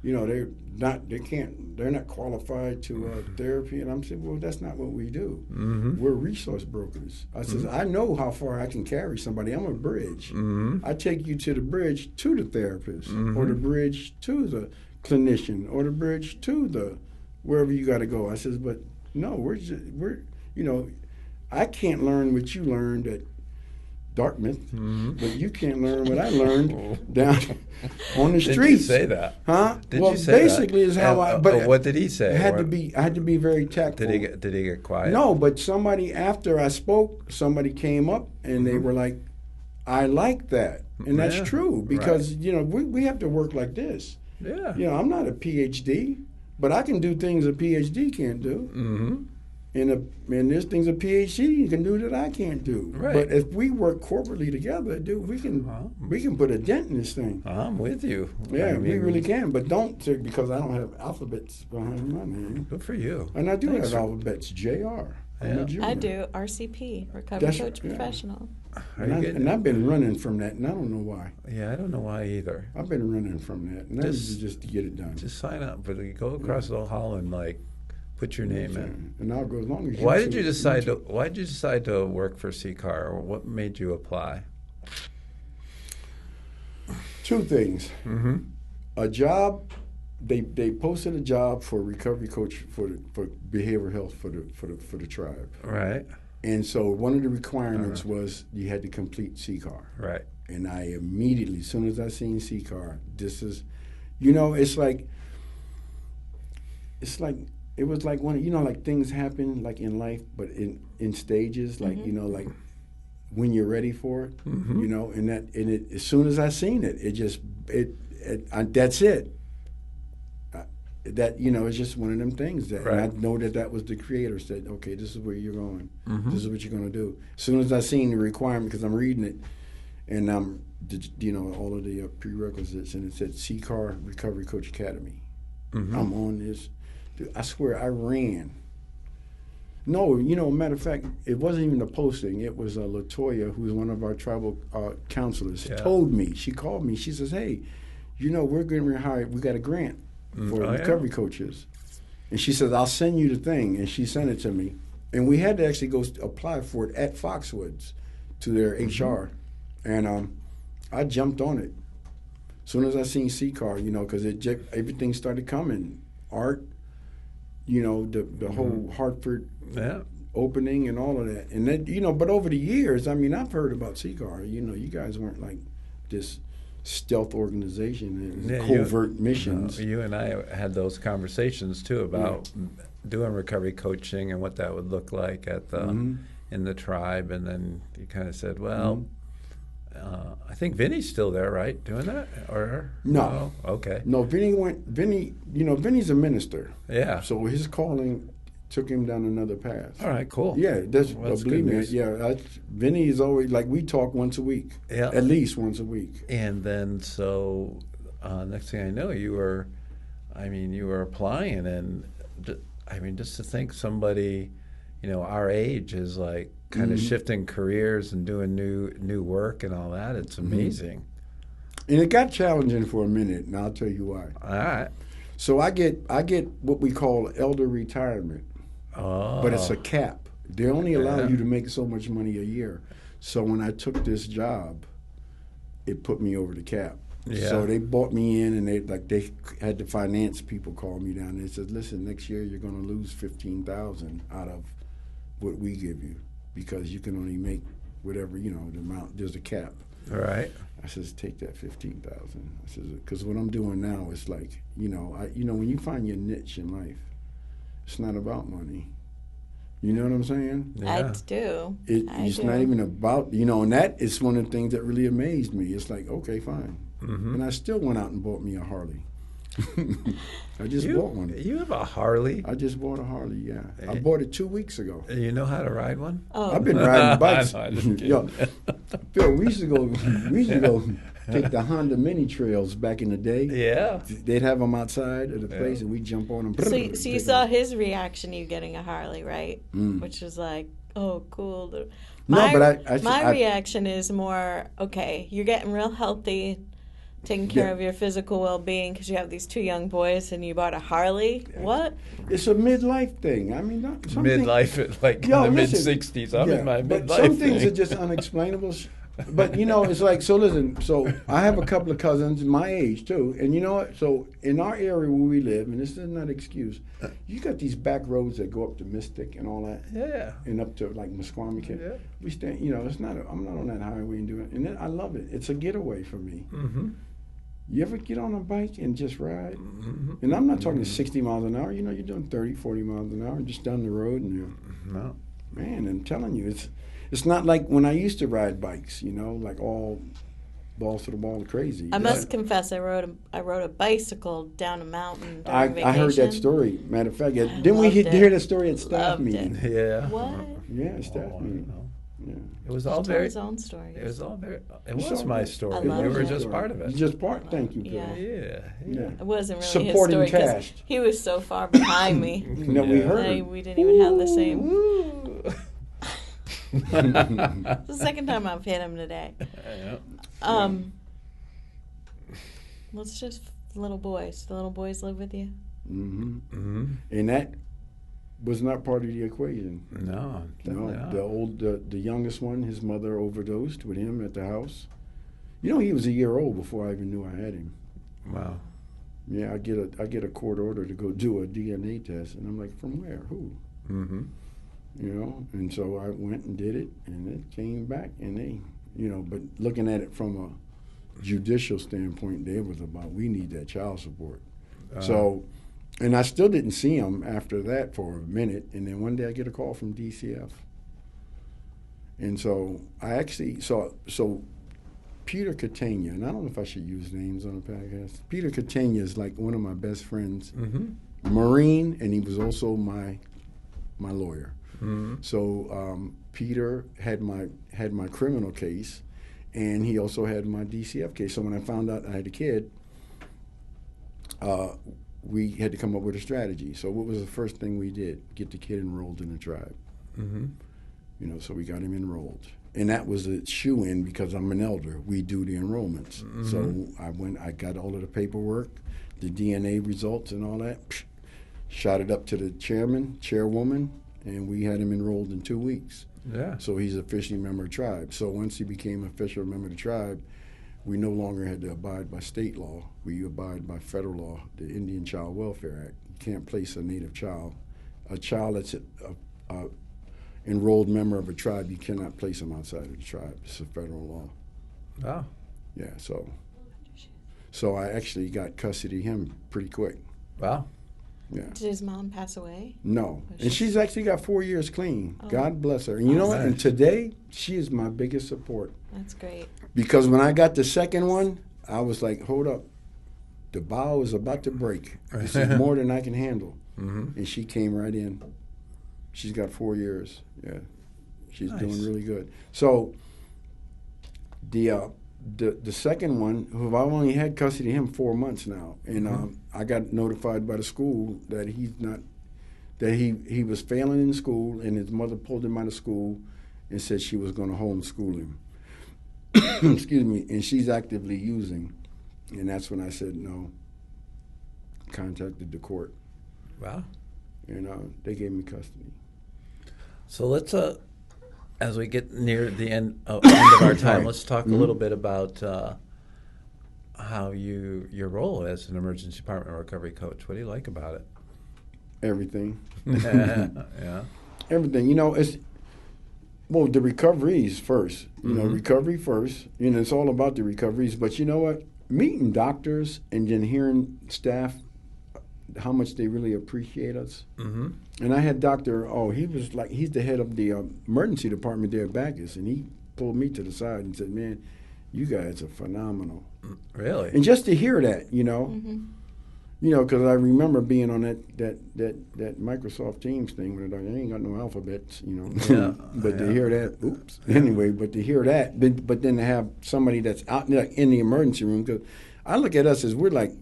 They're not qualified to therapy. And I'm saying, well, that's not what we do. We're resource brokers. I says, I know how far I can carry somebody. I'm a bridge. I take you to the bridge to the therapist, or the bridge to the clinician, or the bridge to the wherever you got to go. I says, but no, I can't learn what you learned at Dartmouth, but you can't learn what I learned down on the streets. Did you say that? Huh? Did well, you say basically that? Is how I. But what did he say? I had to be very tactful. Did he get quiet? No, but somebody after I spoke, somebody came up and they were like, "I like that," and that's true because we have to work like this. Yeah. I'm not a PhD, but I can do things a PhD can't do. And there's things a PhD can do that I can't do. Right. But if we work corporately together, dude, we can put a dent in this thing. I'm with you. Yeah, we really can. But don't because I don't have alphabets behind my name. Good for you. And I do have alphabets. JR. I'm a junior. I do. RCP, Recovery Coach Professional. And I've been running from that, and I don't know why. Yeah, I don't know why either. I've been running from that, and that was just to get it done. Just sign up, but go across the hall and put your name in. And I'll go as long as you. Why did you decide to work for CCAR, or what made you apply? Two things. A job. They posted a job for a recovery coach for behavioral health for the tribe. Right. And so one of the requirements was you had to complete CCAR. Right. And I immediately, as soon as I seen CCAR, this is, it was like one, things happen like in life, but in stages, like when you're ready for it, and as soon as I seen it, that's it. It's just one of them things that I know that was the creator said, okay, this is where you're going. This is what you're going to do. As soon as I seen the requirement, because I'm reading it, and all of the prerequisites, and it said CCAR Recovery Coach Academy. I'm on this. Dude, I swear I ran. No, matter of fact, it wasn't even a posting. It was Latoya, who's one of our tribal counselors, told me. She called me. She says, hey, we're going to hire, we got a grant for recovery coaches. And she says, I'll send you the thing. And she sent it to me. And we had to actually go apply for it at Foxwoods to their HR. And I jumped on it. As soon as I seen CCAR, because everything started coming. Art, the whole Hartford opening and all of that. And then, but over the years, I've heard about CCAR. You guys weren't like this stealth organization and covert missions. You and I had those conversations too about doing recovery coaching and what that would look like at the in the tribe, and then you kind of said, well, I think Vinny's still there, right, doing that? Or no? Okay. No, Vinny's a minister. Yeah. So his calling took him down another path. All right, cool. Yeah, believe me. Yeah, Vinny is always we talk once a week. Yeah, at least once a week. And then so next thing I know, you were applying, and just to think somebody, our age is like kind of shifting careers and doing new work and all that. It's amazing. And it got challenging for a minute, and I'll tell you why. All right. So I get what we call elder retirement. Oh. But it's a cap. They only allow you to make so much money a year. So when I took this job, it put me over the cap. Yeah. So they bought me in, and they had the finance people call me down. They said, "Listen, next year you're going to lose $15,000 out of what we give you because you can only make whatever the amount. There's a cap." All right. I says, "Take that $15,000." I says, "Because what I'm doing now is like, when you find your niche in life, it's not about money. You know what I'm saying? I do. It's not even about, and that is one of the things that really amazed me. It's like, okay, fine. Mm-hmm. And I still went out and bought me a Harley. I just bought one. You have a Harley? I just bought a Harley, yeah. I bought it 2 weeks ago. You know how to ride one? Oh. I've been riding bikes. No, I'm just kidding. Yo, Phil, we used to go take the Honda mini trails back in the day. Yeah. They'd have them outside of the place, and we'd jump on them. So you saw his reaction, you getting a Harley, right? Mm. Which was like, oh, cool. My reaction is more, okay, you're getting real healthy, taking care of your physical well-being because you have these 2 young boys and you bought a Harley. What? It's a midlife thing. I mean, midlife, like in the mid-60s. I'm in my midlife but some things thing. are just unexplainable. But, it's like, so listen, so I have a couple of cousins my age, too. And you know what? So in our area where we live, and this is not an excuse, you got these back roads that go up to Mystic and all that. Yeah. And up to, like, Musqueamicut. Yeah. We stay, I'm not on that highway and doing it. And then I love it. It's a getaway for me. Mm-hmm. You ever get on a bike and just ride? Mm-hmm. And I'm not talking 60 miles an hour. You're doing 30, 40 miles an hour just down the road. And No. man, I'm telling you, it's not like when I used to ride bikes, like all balls to the wall crazy. I must confess, I rode a bicycle down a mountain during vacation. I heard that story. Matter of fact, didn't we hear that story at staff meeting? Yeah. What? Yeah, staff meeting. Yeah. It was all very. His own story. It was all very. It was my story. I love We were it. just part of it. Just part. Thank you, Phil. Yeah. Yeah. It wasn't really Supporting his story cast. because he was so far behind me. No, we heard. We didn't even have the same. Woo. It's the second time I've hit him today. Yeah. Let's just little boys. The little boys live with you. Mm-hmm. Mm-hmm. And that was not part of the equation. No. No, the youngest one, his mother overdosed with him at the house. He was a year old before I even knew I had him. Wow. Yeah, I get a court order to go do a DNA test, and I'm like, from where? Who? Mm-hmm. And so I went and did it, and it came back, and they, but looking at it from a judicial standpoint, it was about, we need that child support. So, and I still didn't see him after that for a minute, and then one day I get a call from DCF. And so I actually, so Peter Catania, and I don't know if I should use names on the podcast. Peter Catania is like one of my best friends, Marine, and he was also my lawyer. Mm-hmm. So Peter had my criminal case, and he also had my DCF case. So when I found out I had a kid, we had to come up with a strategy. So what was the first thing we did? Get the kid enrolled in the tribe. Mm-hmm. So we got him enrolled. And that was a shoe-in because I'm an elder. We do the enrollments. Mm-hmm. So I got all of the paperwork, the DNA results and all that, shot it up to the chairwoman, and we had him enrolled in 2 weeks. Yeah. So he's officially a member of the tribe. So once he became an official member of the tribe, we no longer had to abide by state law. We abide by federal law, the Indian Child Welfare Act. You can't place a native child, a child that's a enrolled member of a tribe, you cannot place them outside of the tribe. It's a federal law. Wow. Yeah, so I actually got custody of him pretty quick. Wow. Yeah. Did his mom pass away? No. And she's actually got 4 years clean. Oh. God bless her. And you know what? And today, she is my biggest support. That's great. Because when I got the second one, I was like, hold up. The bow is about to break. This is more than I can handle. Mm-hmm. And she came right in. She's got 4 years. Yeah, she's doing really good. So the second one, who I've only had custody of him 4 months now, and I got notified by the school that he was failing in school, and his mother pulled him out of school and said she was going to homeschool him. Excuse me, and she's actively using, and that's when I said no. Contacted the court. Wow. And they gave me custody. So let's, as we get near the end of our time, Right. let's talk a little bit about how your role as an emergency department recovery coach. What do you like about it? Everything. Yeah. Everything. The recoveries first. Recovery first. It's all about the recoveries. But you know what? Meeting doctors and then hearing staff, how much they really appreciate us. Mm-hmm. And I had he's the head of the emergency department there at Bacchus, and he pulled me to the side and said, "Man, you guys are phenomenal." Really? And just to hear that, because I remember being on that Microsoft Teams thing when I ain't got no alphabets, Yeah. But to hear that, oops. Anyway, but to hear that, but then to have somebody that's out in the emergency room, because I look at us as we're like,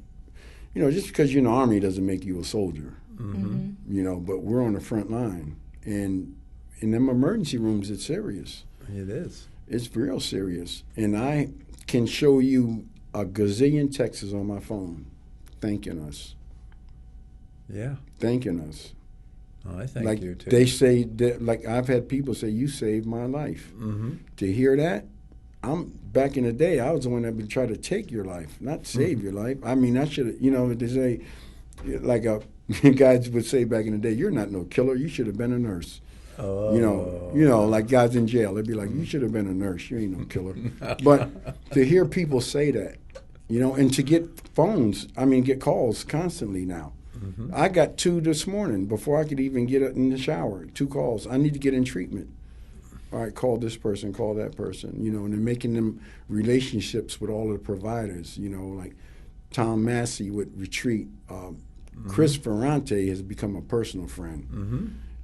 just because you're in the Army doesn't make you a soldier, but we're on the front line. And in them emergency rooms, it's serious. It is. It's real serious. And I can show you a gazillion texts on my phone thanking us. Yeah. Thanking us. Oh, I thank you, too. They say, that, I've had people say, you saved my life. Mm-hmm. To hear that, back in the day, I was the one that would try to take your life, not save your life. I mean, I should have, they say, like guys would say back in the day, you're not no killer, you should have been a nurse. Oh. Like guys in jail, they'd be like, you should have been a nurse, you ain't no killer. But to hear people say that, and to get get calls constantly now. Mm-hmm. I got 2 this morning before I could even get in the shower, 2 calls. I need to get in treatment. All right, call this person, call that person, and they're making them relationships with all of the providers, like Tom Massey with Retreat. Chris Ferrante has become a personal friend.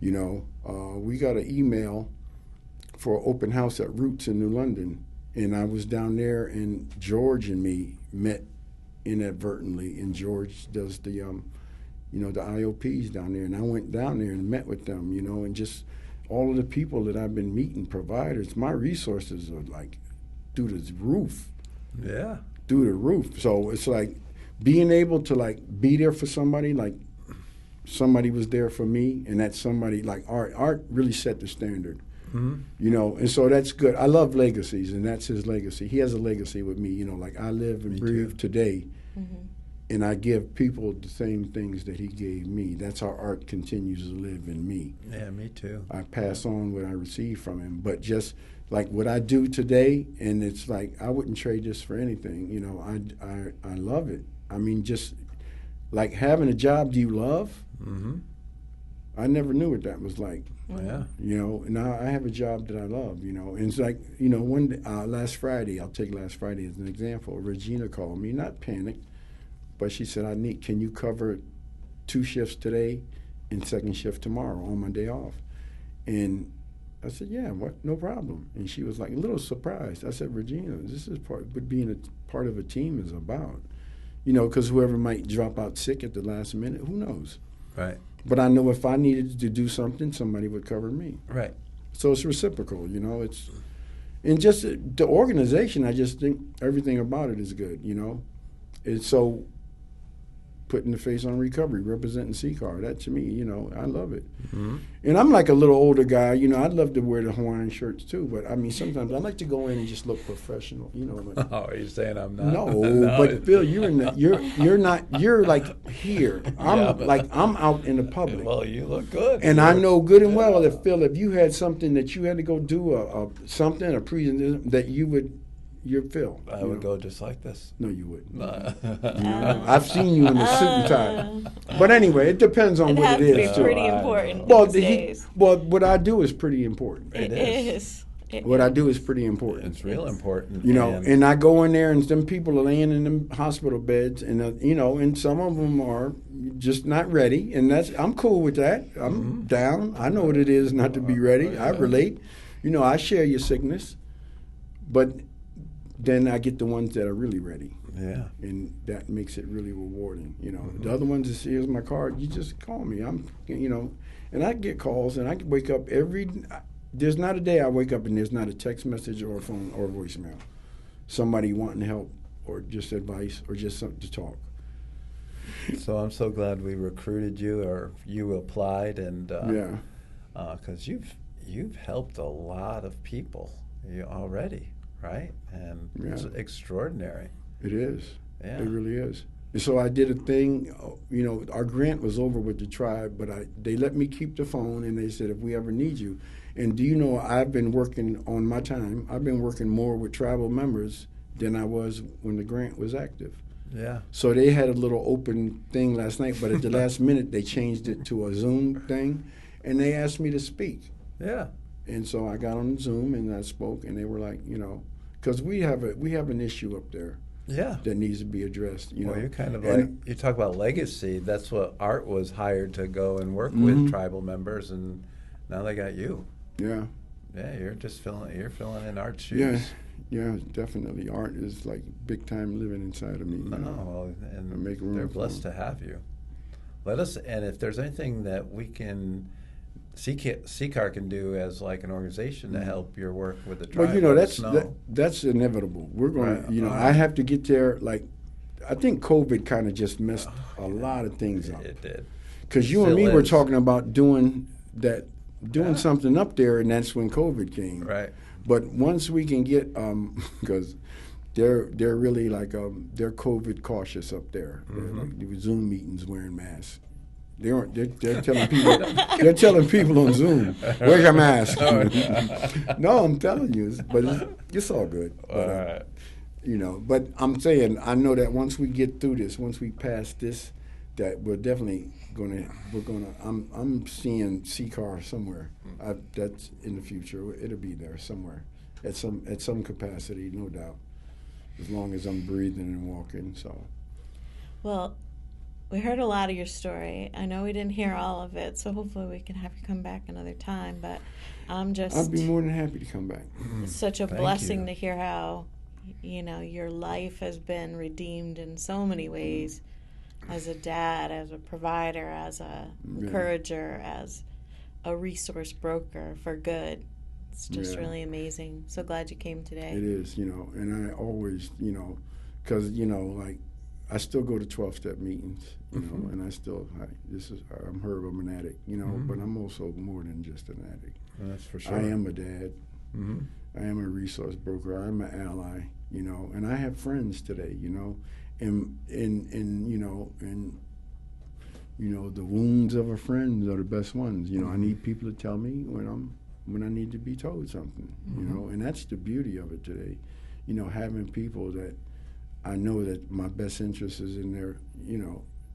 Mm-hmm. We got an email for an open house at Roots in New London, and I was down there, and George and me met inadvertently, and George does the, the IOPs down there, and I went down there and met with them, and just all of the people that I've been meeting, providers, my resources are like through the roof. Yeah. Through the roof. So it's like being able to be there for somebody, like somebody was there for me, and that somebody, like Art really set the standard. Mm-hmm. And so that's good. I love legacies, and that's his legacy. He has a legacy with me, like I live and breathe today, and I give people the same things that he gave me. That's how Art continues to live in me. Yeah, me too. I pass on what I receive from him, but just like what I do today, and it's like I wouldn't trade this for anything. I love it. I mean, just like having a job you love. Mm-hmm. I never knew what that was like. Yeah. Now I have a job that I love, and it's like, one day, last Friday, I'll take last Friday as an example. Regina called me, not panicked, but she said, can you cover 2 shifts today and 2nd shift tomorrow on my day off? And I said, yeah, no problem. And she was like a little surprised. I said, Regina, this is what being a part of a team is about. Because whoever might drop out sick at the last minute, who knows? Right. But I know if I needed to do something, somebody would cover me. Right. So it's reciprocal, it's, and just the organization, I just think everything about it is good, It's so putting the face on recovery, representing CCAR. That to me, I love it. Mm-hmm. And I'm like a little older guy, I'd love to wear the Hawaiian shirts too, but I mean, sometimes I like to go in and just look professional, Like, oh, are you saying I'm not? No, but Phil, you're like here. I'm out in the public. Well, you look good. And I know good and well that, Phil, if you had something that you had to go do a presentation that you're Phil. I would go just like this. No, you wouldn't. I've seen you in a suit and tie. But anyway, it depends on what it is. It has to be pretty important these days. What I do is pretty important. It is. What I do is pretty important. It's real important. And I go in there, and some people are laying in them hospital beds, and and some of them are just not ready, and I'm cool with that. I'm down. I know what it is not to be ready. I relate. I share your sickness, but then I get the ones that are really ready. Yeah. And that makes it really rewarding. The other ones is, here's my card. You just call me. And I get calls, and I wake up there's not a day I wake up and there's not a text message or a phone or a voicemail. Somebody wanting help or just advice or just something to talk. So I'm so glad we recruited you, or you applied, and yeah, because you've helped a lot of people already, right? And it's extraordinary. It is. Yeah. It really is. And so I did a thing, our grant was over with the tribe, but they let me keep the phone, and they said, if we ever need you. And do you know, I've been working on my time. I've been working more with tribal members than I was when the grant was active. Yeah. So they had a little open thing last night, but at the last minute, they changed it to a Zoom thing, and they asked me to speak. Yeah. And so I got on Zoom, and I spoke, and they were like, because we have an issue up there. Yeah. That needs to be addressed. Well, you're kind of like, you talk about legacy. That's what Art was hired to go and work with tribal members, and now they got you. Yeah. Yeah, you're filling in Art's shoes. Yeah, definitely. Art is like big time living inside of me. No, and make room they're blessed to have you. And if there's anything that we can, CCAR can do as like an organization to help your work with the tribe. Well, that's inevitable. We're going to, I have to get there. Like, I think COVID kind of just messed a lot of things up. It did. Because you and me were talking about doing something up there, and that's when COVID came. Right. But once we can get, because they're really like they're COVID cautious up there. Like, there were Zoom meetings wearing masks. They're telling people on Zoom, wear your mask. No, I'm telling you, but it's all good. But, all right. But I'm saying, I know that once we get through this, once we pass this, that we're definitely I'm seeing CCAR somewhere. That's in the future. It'll be there somewhere, at some capacity, no doubt. As long as I'm breathing and walking. So. Well, we heard a lot of your story. I know we didn't hear all of it, so hopefully we can have you come back another time. But I'd be more than happy to come back. It's such a blessing to hear how, your life has been redeemed in so many ways. As a dad, as a provider, as a encourager, as a resource broker for good. It's just really amazing. So glad you came today. It is, and I always, because, like, I still go to 12-step meetings, and I'm Herb, I'm an addict, but I'm also more than just an addict. Well, that's for sure. I am a dad. I am a resource broker. I'm an ally, and I have friends today, and the wounds of a friend are the best ones. I need people to tell me when I need to be told something. And that's the beauty of it today. Having people that I know that my best interest is in their.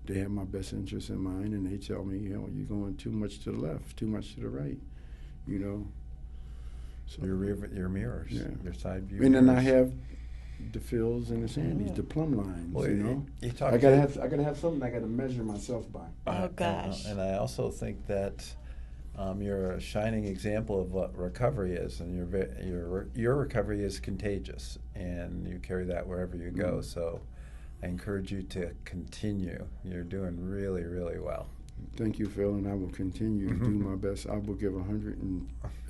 They have my best interest in mind, and they tell me, you're going too much to the left, too much to the right. So your mirrors, your side view. And then I have the Phils and the Sandys, the plumb lines. Well, I gotta have something I gotta measure myself by. Oh gosh! And I also think that you're a shining example of what recovery is, and your recovery is contagious, and you carry that wherever you go. So I encourage you to continue. You're doing really, really well. Thank you, Phil, and I will continue to do my best. I will give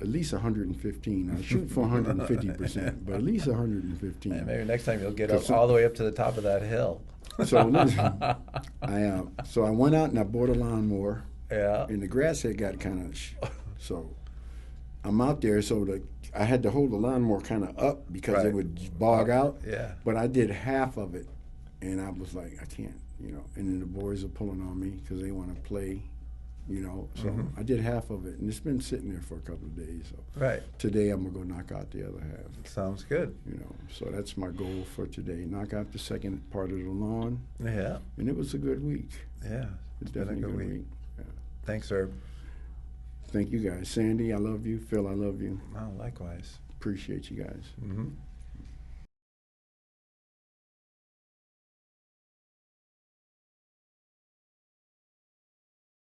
at least 115. I shoot for 150%, but at least 115. And maybe next time you'll get all the way up to the top of that hill. So listen, I went out and I bought a lawnmower. Yeah. And the grass had got kind of, so I'm out there. So I had to hold the lawnmower kind of up because it would bog out. Yeah. But I did half of it, and I was like, I can't. And then the boys are pulling on me because they want to play, So I did half of it, and it's been sitting there for a couple of days. So today I'm gonna go knock out the other half. Sounds good. So that's my goal for today: knock out the second part of the lawn. Yeah. And it was a good week. Yeah, it's definitely a good week. Yeah. Thanks, Herb. Thank you guys, Sandy. I love you. Phil, I love you. Oh, likewise. Appreciate you guys.